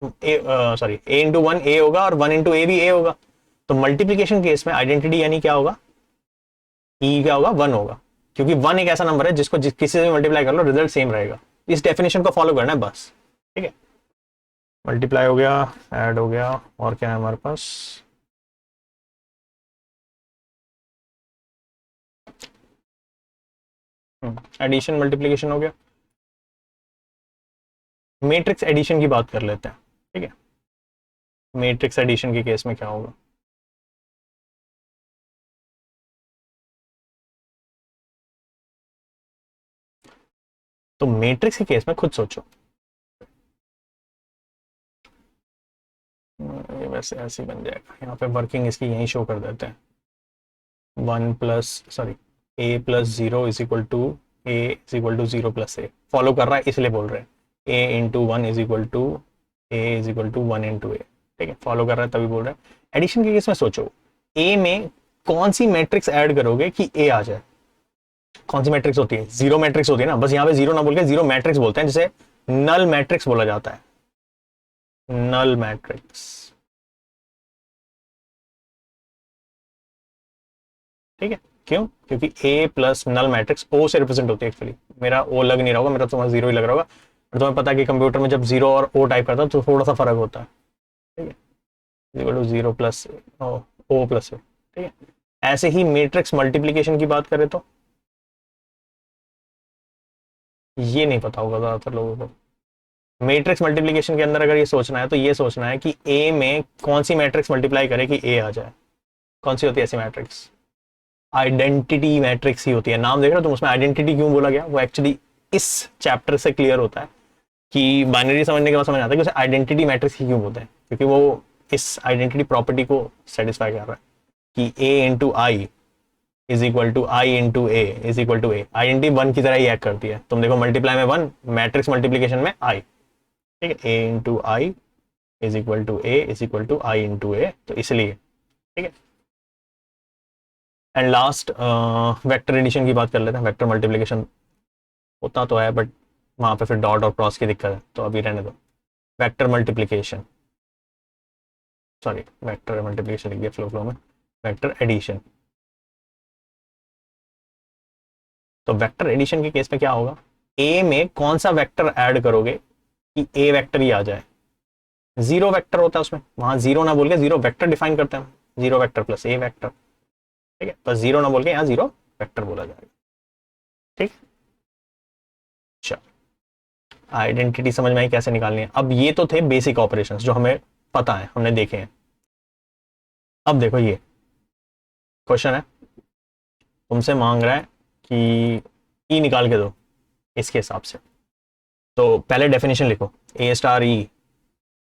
S1: सॉरी ए इंटू 1 ए होगा और 1 इंटू ए भी ए होगा। तो मल्टीप्लीकेशन केस में आइडेंटिटी यानी क्या होगा, ई क्या होगा, 1 होगा, क्योंकि 1 एक ऐसा नंबर है जिसको किसी से भी मल्टीप्लाई कर लो रिजल्ट सेम रहेगा। इस डेफिनेशन को फॉलो करना है बस, ठीक है। मल्टीप्लाई हो गया, ऐड हो गया, और क्या है हमारे पास, एडिशन मल्टीप्लीकेशन हो गया। मैट्रिक्स एडिशन की बात कर लेते हैं, ठीक है। मैट्रिक्स एडिशन के केस में क्या होगा, तो मैट्रिक्स के केस में खुद सोचो, ये वैसे ऐसे बन जाएगा, यहाँ पे वर्किंग इसकी यहीं शो कर देते हैं, 1 plus sorry A plus 0 is equal to A is equal to 0 plus A, follow कर रहा है इसलिए बोल रहे हैं, A into 1 is equal to A is equal to 1 into A, ठीक है, फॉलो कर रहा है तभी बोल रहा है। एडिशन के केस में सोचो, ए में कौन सी मैट्रिक्स ऐड करोगे कि ए आ जाए, कौन सी मैट्रिक्स होती है, 0 मैट्रिक्स होती है ना, बस यहाँ पे 0 ना बोल के 0 मैट्रिक्स बोलते हैं, जिसे नल मैट्रिक्स बोला जाता है, नल मैट्रिक्स, ठीक है, क्यों? क्योंकि ए प्लस नल मैट्रिक्स ओ से रिप्रेजेंट होती है। एक्चुअली मेरा ओ लग नहीं रहा होगा, मेरा तुम्हारा जीरो ही लग रहा होगा, और तुम्हें पता है कि कंप्यूटर में जब जीरो और ओ टाइप करता है तो थोड़ा सा फर्क होता है। ठीक है, equal to zero plus O plus A. ठीक है, ऐसे ही मैट्रिक्स मल्टीप्लीकेशन की बात करें तो ये नहीं पता होगा ज्यादातर लोगों को। मैट्रिक्स मल्टीप्लीकेशन के अंदर अगर ये सोचना है तो ये सोचना है कि ए में कौन सी मैट्रिक्स मल्टीप्लाई करे कि ए आ जाए। कौन सी होती है ऐसी मैट्रिक्स? आइडेंटिटी मैट्रिक्स ही होती है। नाम देख रहे हो तुम, उसमें आइडेंटिटी क्यों बोला गया? वो एक्चुअली इस चैप्टर से क्लियर होता है कि बाइनरी समझने के बाद समझ आता है कि उसे आइडेंटिटी मैट्रिक्स ही क्यों बोलते हैं, क्योंकि वो इस आइडेंटिटी प्रॉपर्टी को सेटिस्फाई कर रहा है कि A into I is equal to I into A is equal to A. Identity one की तरह ही एक्ट करती है। तुम देखो मल्टीप्लाई में वन, मैट्रिक्स मल्टीप्लीकेशन में आई। ठीक है, A into I is equal to A is equal to I into A, तो इसलिए। ठीक है, एंड लास्ट वेक्टर एडिशन की बात कर लेते हैं। वेक्टर मल्टीप्लीकेशन होता तो है बट वहां पे फिर डॉट और क्रॉस की दिक्कत है, तो अभी रहने दो। Vector multiplication, sorry vector multiplication लिख दिया फ्लो में, वेक्टर एडिशन। तो वेक्टर एडिशन के केस में क्या होगा? ए में कौन सा वेक्टर ऐड करोगे कि ए वेक्टर ही आ जाए? जीरो वेक्टर होता है उसमें, वहां जीरो ना बोल के जीरो वेक्टर डिफाइन करते हैं, जीरो वेक्टर प्लस ए वेक्टर। ठीक है, बस जीरो ना बोल के यहाँ जीरो वेक्टर बोला जाएगा। ठीक, चलो आइडेंटिटी समझ में आई कैसे निकालनी है। अब ये तो थे बेसिक ऑपरेशंस जो हमें पता है, हमने देखे हैं। अब देखो ये क्वेश्चन है, तुमसे मांग रहा है कि ई निकाल के दो इसके हिसाब से। तो पहले डेफिनेशन लिखो, A star E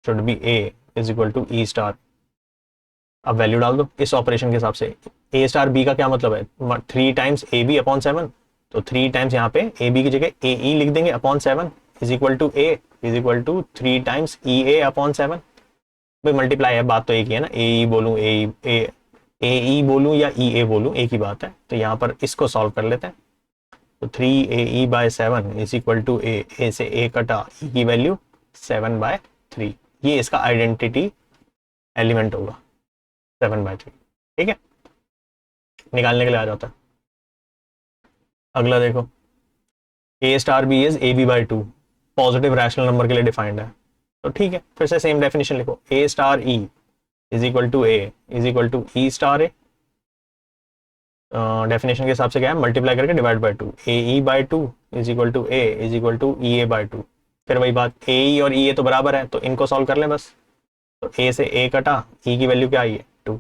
S1: should be A is equal to E star. अब वैल्यू डाल दो इस ऑपरेशन के हिसाब से। ए स्टार बी का क्या मतलब है? 3 टाइम्स ए बी अपॉन 7, तो 3 टाइम्स यहाँ पे ए बी की जगह ए ई लिख देंगे upon 7 is equal to A is equal to 3 times E A upon 7। भाई मल्टीप्लाई है, बात तो एक ही है ना, ए ई बोलूँ ए ई बोलूँ या ई ए बोलूँ, एक ही बात है। तो यहाँ पर इसको सॉल्व कर लेते हैं। तो 3 AE/7 is equal to A से ए कटा ई की वैल्यू 7/3। ये इसका आइडेंटिटी एलिमेंट होगा 7/3। ठीक है, निकालने के लिए आ जाता है। अगला देखो, A star B is AB/2, positive rational number के लिए डिफाइंड है। तो ठीक है, फिर से सेम डेफिनेशन लिखो, A star E is equal to A is equal to E star A. Definition के हिसाब से क्या है? मल्टीप्लाई करके divide by 2, AE/2 is equal to A is equal to EA/2। फिर वही बात, ए और ई ए तो बराबर है, तो इनको सॉल्व कर लें बस। तो ए से ए कटा, ई की वैल्यू क्या आई है? 2।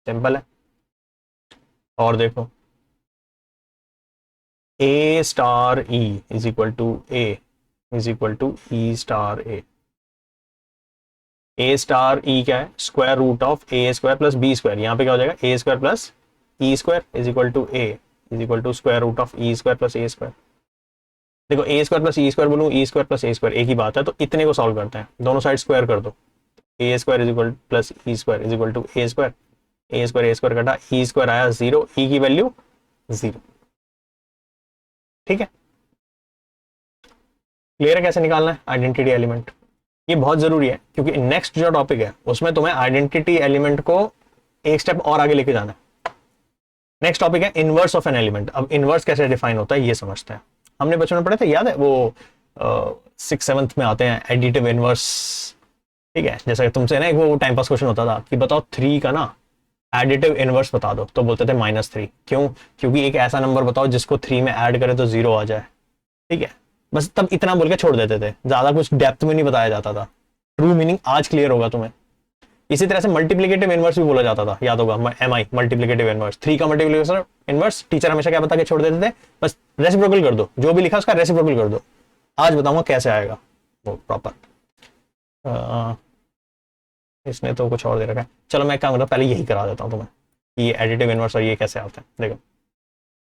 S1: सिंपल है। और देखो, A star E is equal to A is equal to E star A. A star E क्या है? Square root of A square plus B square. यहाँ पे क्या हो जाएगा? A square plus E square is equal to A is equal to square root of E square plus A square. देखो A square plus E square बोलूँ, E square plus A square एक ही बात है, तो इतने को सॉल्व करते हैं, दोनों साइड स्क्वायर कर दो। A square is equal plus E square is equal to A square, A square कटा ई स्क्वायर आया 0, ई की वैल्यू 0। ठीक है, क्लियर है कैसे निकालना है आइडेंटिटी एलिमेंट? ये बहुत जरूरी है क्योंकि नेक्स्ट जो टॉपिक है उसमें तुम्हें आइडेंटिटी एलिमेंट को एक स्टेप और आगे लेके जाना है। नेक्स्ट टॉपिक है इनवर्स ऑफ एन एलिमेंट। अब इनवर्स कैसे डिफाइन होता है ये समझते हैं। हमने बचपन में पढ़े थे, याद है? वो 6th-7th में आते हैं एडिटिव इनवर्स। ठीक है, जैसा कि तुमसे ना एक वो टाइम पास क्वेश्चन होता था कि बताओ 3 का ना एडिटिव इनवर्स बता दो, तो बोलते थे -3। क्यों? क्योंकि एक ऐसा नंबर बताओ जिसको 3 में ऐड करे तो 0 आ जाए। ठीक है, बस तब इतना बोल के छोड़ देते थे, ज्यादा कुछ डेप्थ में नहीं बताया जाता था। ट्रू मीनिंग आज क्लियर होगा तुम्हें। इसी तरह से मल्टीप्लिकेटिव इनवर्स भी बोला जाता था, याद होगा, MI मल्टीप्लिकेटिव इनवर्स। 3 का मल्टीप्लिकेशन इनवर्स टीचर हमेशा क्या बता के छोड़ देते थे? बस रेसिप्रोकल कर दो, जो भी लिखा उसका रेसिप्रोकल कर दो। आज बताऊंगा कैसे आएगा वो प्रॉपर। इसने तो कुछ और दे रखा है, चलो मैं क्या करता हूँ, पहले यही करा देता हूँ तुम्हें कि ये एडिटिव इनवर्स और ये कैसे आता है। देखो,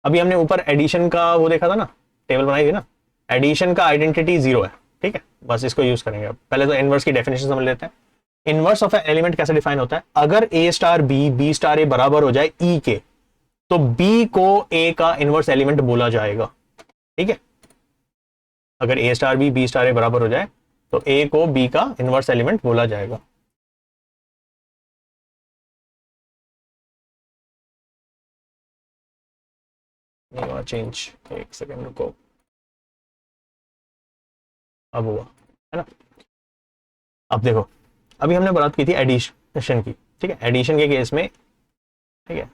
S1: अभी हमने ऊपर एडिशन का वो देखा था ना, टेबल बनाई थी ना, एडिशन का आइडेंटिटी 0 है। ठीक है, बस इसको यूज करेंगे। अब पहले तो इनवर्स की डेफिनेशन समझ लेते हैं। इनवर्स ऑफ एलिमेंट कैसे डिफाइन होता है? अगर ए स्टार बी, बी स्टार ए बराबर हो जाए ई के, तो बी को ए का इनवर्स एलिमेंट बोला जाएगा। ठीक है, अगर ए स्टार बी, बी स्टार ए बराबर हो जाए तो ए को बी का इनवर्स एलिमेंट बोला जाएगा। नहीं हुआ चेंज, एक सेकेंड रुको, अब हुआ है ना। अब देखो, अभी हमने बात की थी एडिशन की, ठीक है। एडिशन के केस में, ठीक है,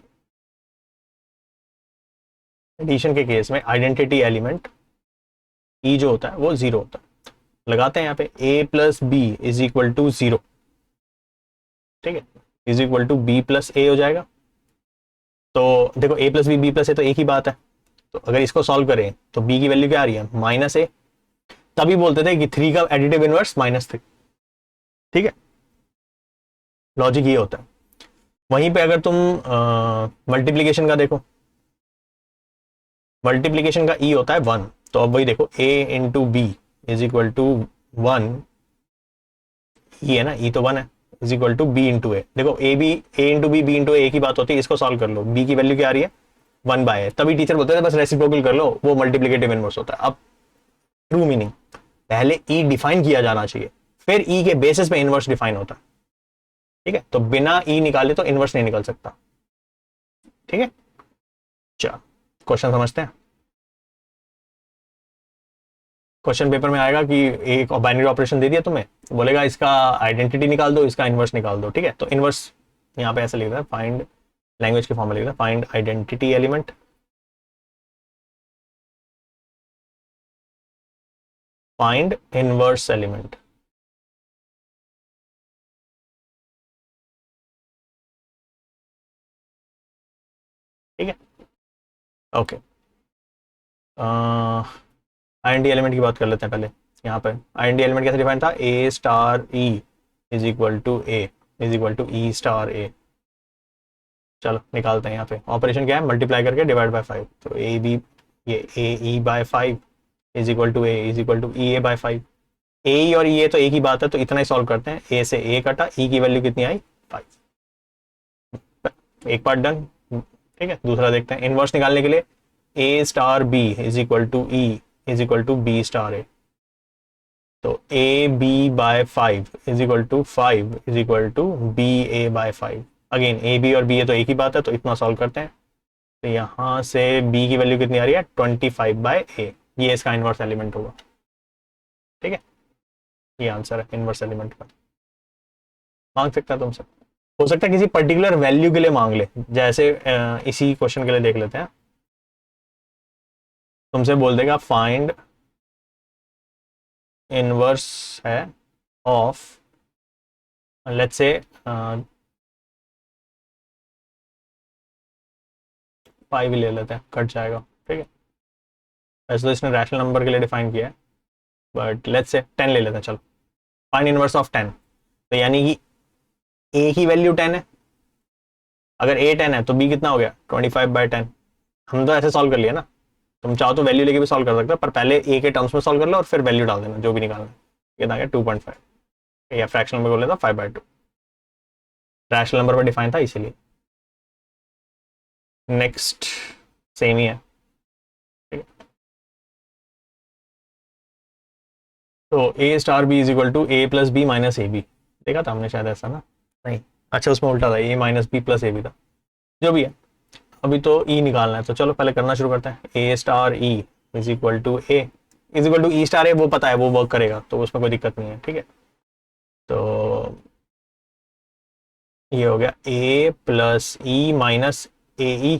S1: एडिशन के केस में आइडेंटिटी एलिमेंट ई जो होता है वो जीरो होता है। लगाते हैं यहाँ पे A plus B is equal to zero, ठीक है, is equal to B plus A हो जाएगा। तो देखो A plus B plus A तो एक ही बात है, तो अगर इसको सॉल्व करें तो बी की वैल्यू क्या आ रही है, माइनस ए। तभी बोलते थे कि 3 का एडिटिव इनवर्स -3, ठीक है, लॉजिक ये होता है। वहीं पे अगर तुम मल्टीप्लीकेशन का देखो, मल्टीप्लीकेशन का ई होता है 1, तो अब वही देखो A into B is equal to 1, E है ना, ई तो 1 है, is equal to B into A. देखो A into B into A एक ही बात होती है, इसको सॉल्व कर लो, बी की वैल्यू क्या आ रही है 1/ए। तभी टीचर बोलते थे बस रेसिप्रोकल कर लो, वो मल्टीप्लीकेटिव इनवर्स होता है। अब ट्रू मीनिंग, पहले ई डिफाइन किया जाना चाहिए, फिर ई के बेसिस पे इनवर्स डिफाइन होता है, ठीक है। तो बिना ई निकाले तो इनवर्स नहीं निकल सकता, ठीक है। चलो क्वेश्चन समझते हैं। क्वेश्चन पेपर में आएगा कि एक बाइनरी ऑपरेशन दे दिया तुम्हें, बोलेगा इसका आइडेंटिटी निकाल दो, इसका इनवर्स निकाल दो, ठीक है। तो इनवर्स यहाँ पे ऐसे लिख रहा है, फाइंड, लैंग्वेज के फॉर्म में लिख रहा है, find identity element, find inverse element, ठीक है, ओके। आईएनडी एलिमेंट की बात कर लेते हैं पहले। यहाँ पे आईएनडी एलिमेंट कैसे डिफाइन था, A star E is equal to A is equal to E star A. चलो निकालते हैं। यहाँ पे ऑपरेशन क्या है, मल्टीप्लाई करके डिवाइड बाय 5, तो ए बी, ये A E by 5 is equal to A is equal to E A by 5। A E और ई ए तो एक ही बात है, तो इतना ही सॉल्व करते हैं। ए से ए कटा, ई की वैल्यू कितनी आई 5, एक पार्ट डन, ठीक है। दूसरा देखते हैं, इनवर्स निकालने के लिए A star B is equal to E is equal to B star A. तो A B by 5 is equal to 5 is equal to B A by 5। Again A B और बी ए तो एक ही बात है, तो इतना सॉल्व करते हैं। तो यहाँ से बी की वैल्यू कितनी आ रही है 25/a, ये इसका इनवर्स एलिमेंट होगा, ठीक है। ये आंसर है इनवर्स एलिमेंट का। मांग सकता है तुमसे, हो सकता है किसी पर्टिकुलर वैल्यू के लिए मांग ले, जैसे इसी क्वेश्चन के लिए देख लेते हैं। तुमसे बोल देगा फाइंड इनवर्स है ऑफ, लेट्स से 5 ले लेते हैं, कट जाएगा, ठीक है। वैसे तो इसने रैशनल नंबर के लिए डिफाइन किया है, बट लेट्स से 10 ले लेते हैं। चलो फाइंड इनवर्स ऑफ 10, तो यानी कि ए की वैल्यू 10 है, अगर ए 10 है तो बी कितना हो गया 25/10। हम तो ऐसे सॉल्व कर लिया ना, तुम चाहो तो वैल्यू लेके भी सॉल्व कर सकते हो, पर पहले ए के टर्म्स में सॉल्व कर लो और फिर वैल्यू डाल देना जो भी निकालना है। कितना आ गया 2.5, या फ्रैक्शन नंबर बोल लेता 5/2, रैशनल नंबर पर डिफाइन था इसीलिए। नेक्स्ट सेम ही है, ठीक है। तो A star B is equal to A plus B minus A B, देखा था हमने शायद ऐसा ना, नहीं, अच्छा उसमें उल्टा था, A minus B plus A B था, जो भी है। अभी तो ई निकालना है, तो चलो पहले करना शुरू करते हैं। A star E is equal to A is equal to E star A, वो पता है वो वर्क करेगा, तो उसमें कोई दिक्कत नहीं है, ठीक है। तो ये हो गया ए प्लस ई माइनस ए ई,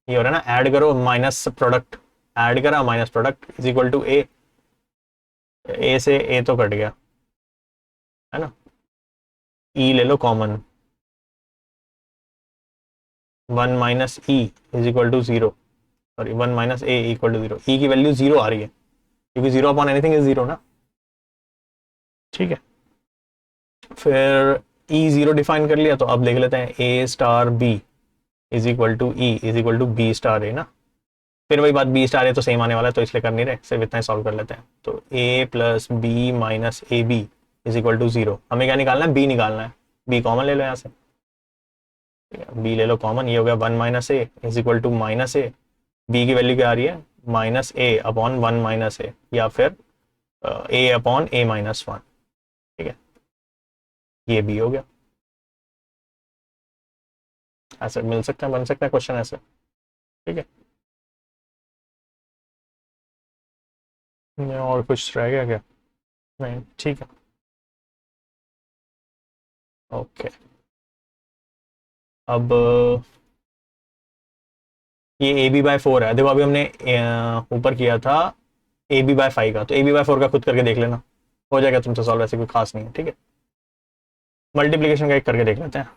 S1: ये हो रहा है ना, ऐड करो माइनस प्रोडक्ट, ऐड करा minus product is equal to A से ए तो कट गया है ना, ई ले लो common, 1 minus E is equal to 0, sorry 1 minus A equal to 0, E की वैल्यू 0 आ रही है क्योंकि 0 अपॉन एनीथिंग इज 0 ना, ठीक है। फिर ई 0 डिफाइन कर लिया, तो अब देख लेते हैं A star B is equal to E is equal to B star A ना। फिर वही बात, बी स्टार ए तो सेम आने वाला है, तो इसलिए कर नहीं रहे, सिर्फ इतना ही सॉल्व कर लेते हैं। तो A plus B minus A B is equal to 0, हमें क्या निकालना है, बी निकालना है। बी कॉमन ले लो यहाँ से, बी ले लो कॉमन, ये हो गया 1 minus A is equal to minus A, B की वैल्यू क्या आ रही है minus A upon 1 minus A, या फिर ए अपॉन ए माइनस 1, ठीक है। ये बी हो गया, ऐसे मिल सकता है, बन सकता है क्वेश्चन ऐसे, ठीक है। और कुछ रह गया क्या? नहीं, ठीक है, ओके। अब ये ए बी बाय 4 है, देखो अभी हमने ऊपर किया था ए बी बाय 5 का, तो ए बी बाय 4 का खुद करके देख लेना, हो जाएगा तुमसे सॉल्व, ऐसे कोई खास नहीं है, ठीक है। मल्टीप्लीकेशन का एक करके देख लेते हैं।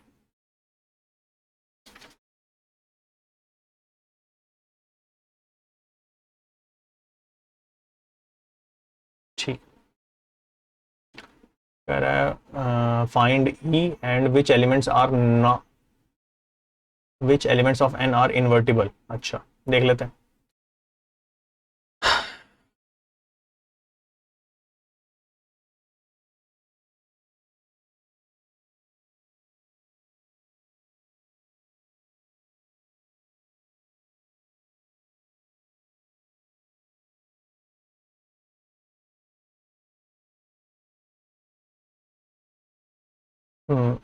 S1: ठीक, कह रहा है find E and which elements are not, which elements of N are invertible. अच्छा, देख लेते हैं।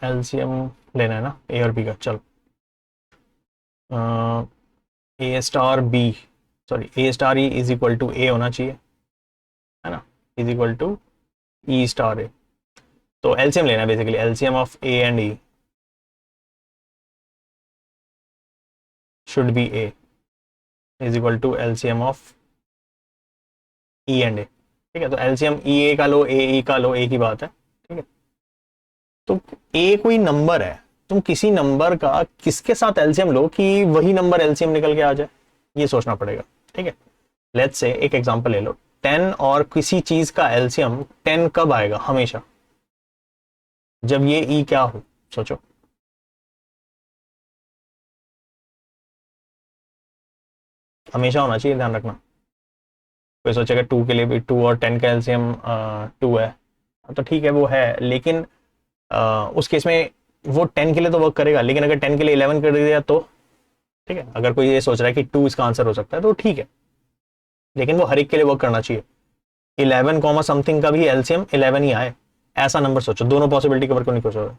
S1: एलसीएम लेना है ना ए और बी का, चलो। A star B, sorry A star E is equal to A होना चाहिए, है ना, is equal to E star A. तो एलसीएम लेना है basically, LCM of A and E should be A is equal to LCM of E and A, ठीक है। तो एलसीएम ई ए का लो, ए ई का लो, ए की बात है, ठीक है। तो ए कोई नंबर है, तुम किसी नंबर का किसके साथ एलसीएम लो कि वही नंबर एलसीएम निकल के आ जाए, ये सोचना पड़ेगा, ठीक है। लेट्स से एक एग्जांपल ले लो, 10 और किसी चीज का एलसीएम 10 कब आएगा? हमेशा, जब ये ई क्या हो, सोचो। हमेशा होना चाहिए, ध्यान रखना। कोई सोचेगा 2 के लिए भी, 2 और 10 का एलसीएम 2 है, तो ठीक है वो है, लेकिन उस केस में वो 10 के लिए तो वर्क करेगा, लेकिन अगर 10 के लिए 11 कर दिया तो, ठीक है। अगर कोई ये सोच रहा है कि 2 इसका आंसर हो सकता है तो ठीक है, लेकिन वो हर एक के लिए वर्क करना चाहिए। 11 कॉमा समथिंग का भी एलसीएम 11 ही आए, ऐसा नंबर सोचो, दोनों पॉसिबिलिटी कवर नहीं कर सकते,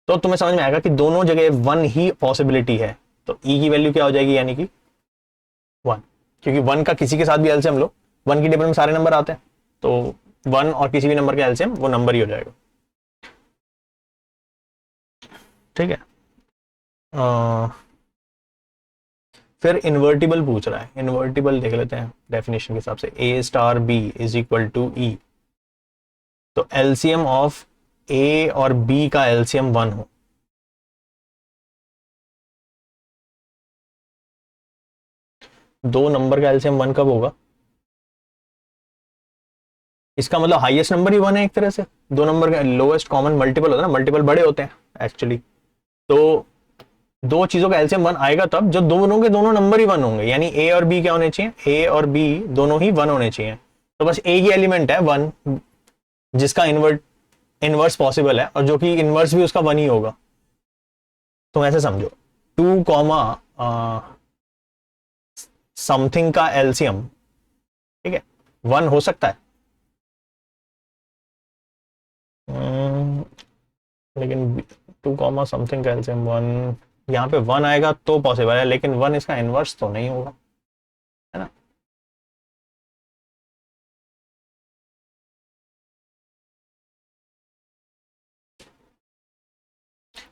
S1: तो तुम्हें समझ में आएगा कि दोनों जगह 1 ही पॉसिबिलिटी है। तो ई की वैल्यू क्या हो जाएगी, यानी कि 1, क्योंकि 1 का किसी के साथ भी एलसीएम लो, 1 की टेबल में सारे नंबर आते हैं, तो 1 और किसी भी नंबर का एलसीएम वो नंबर ही हो जाएगा, ठीक है। फिर इन्वर्टिबल पूछ रहा है, इन्वर्टिबल देख लेते हैं डेफिनेशन के हिसाब से, A star B is equal to E, तो एलसीएम ऑफ ए और बी का एलसीएम 1 हो, दो नंबर का एलसीएम 1 कब होगा? इसका मतलब हाईएस्ट नंबर ही 1 है एक तरह से, दो नंबर का लोएस्ट कॉमन मल्टीपल होता है ना, मल्टीपल बड़े होते हैं एक्चुअली। तो दो चीजों का एलसीएम 1 आएगा तब जब दोनों के दोनों नंबर ही 1 होंगे, यानी ए और बी क्या होने चाहिए, ए और बी दोनों ही 1 होने चाहिए। तो बस ए की एलिमेंट है 1, जिसका इनवर्स पॉसिबल है, और जो कि इनवर्स भी उसका 1 ही होगा। तुम ऐसे समझो, 2 कॉमा समथिंग का एलसीएम, ठीक है, 1 हो सकता है। लेकिन 2 कॉमा समथिंग का एलसीएम 1, यहाँ पे 1 आएगा तो पॉसिबल है, लेकिन 1 इसका इनवर्स तो नहीं होगा, है ना।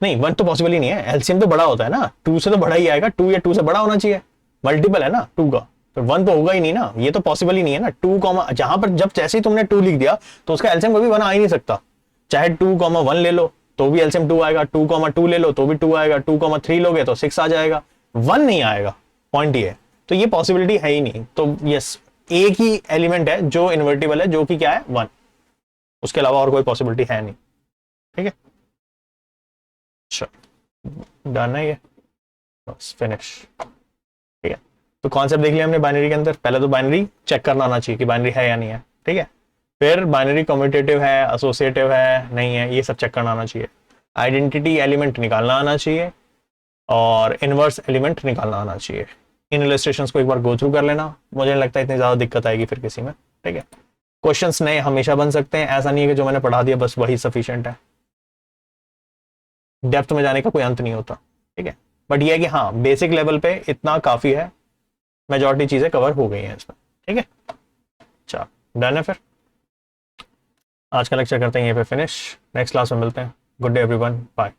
S1: नहीं, 1 तो पॉसिबल ही नहीं है, एलसीएम तो बड़ा होता है ना, 2 से तो बड़ा ही आएगा, 2 या 2 से बड़ा होना चाहिए, मल्टीपल है ना 2 का, तो 1 तो होगा ही नहीं ना, ये तो पॉसिबल ही नहीं है ना। 2 कॉमा, जहां पर जब जैसे ही तुमने 2 लिख दिया तो उसका एलसीएम कभी 1 आ ही नहीं सकता, चाहे 2 कॉमा 1 ले लो तो भी एलसीएम 2 आएगा, 2 कॉमा 2 ले लो तो भी 2 आएगा, 2 कॉमा 3 लोगे तो 6 आ जाएगा, 1 नहीं आएगा, पॉइंट ये है। तो ये पॉसिबिलिटी है ही नहीं, तो यस, एक ही एलिमेंट है जो इन्वर्टिबल है, जो कि क्या है 1, उसके अलावा और कोई पॉसिबिलिटी है नहीं, ठीक है। अच्छा, डन है ये, बस फिनिश, ठीक है। तो कॉन्सेप्ट देख लिया हमने बाइनरी के अंदर, पहले तो बाइनरी चेक करना आना चाहिए कि बाइनरी है या नहीं है, ठीक है। फिर बाइनरी कम्यूटेटिव है, एसोसिएटिव है, नहीं है, ये सब चेक करना आना चाहिए। आइडेंटिटी एलिमेंट निकालना आना चाहिए, और इनवर्स एलिमेंट निकालना आना चाहिए। इन इलस्ट्रेशंस को एक बार गो थ्रू कर लेना, मुझे नहीं लगता इतनी ज्यादा दिक्कत आएगी फिर किसी में, ठीक है। क्वेश्चंस नए हमेशा बन सकते हैं, ऐसा नहीं है कि जो मैंने पढ़ा दिया बस वही सफिशिएंट है, डेप्थ में जाने का कोई अंत नहीं होता, ठीक है। बट ये है कि हाँ, बेसिक लेवल पे इतना काफी है, मेजॉरिटी चीजें कवर हो गई हैं इसमें, ठीक है। अच्छा, डन है फिर, आज का लेक्चर करते हैं यहीं पे फिनिश, नेक्स्ट क्लास में मिलते हैं। Good day everyone, bye.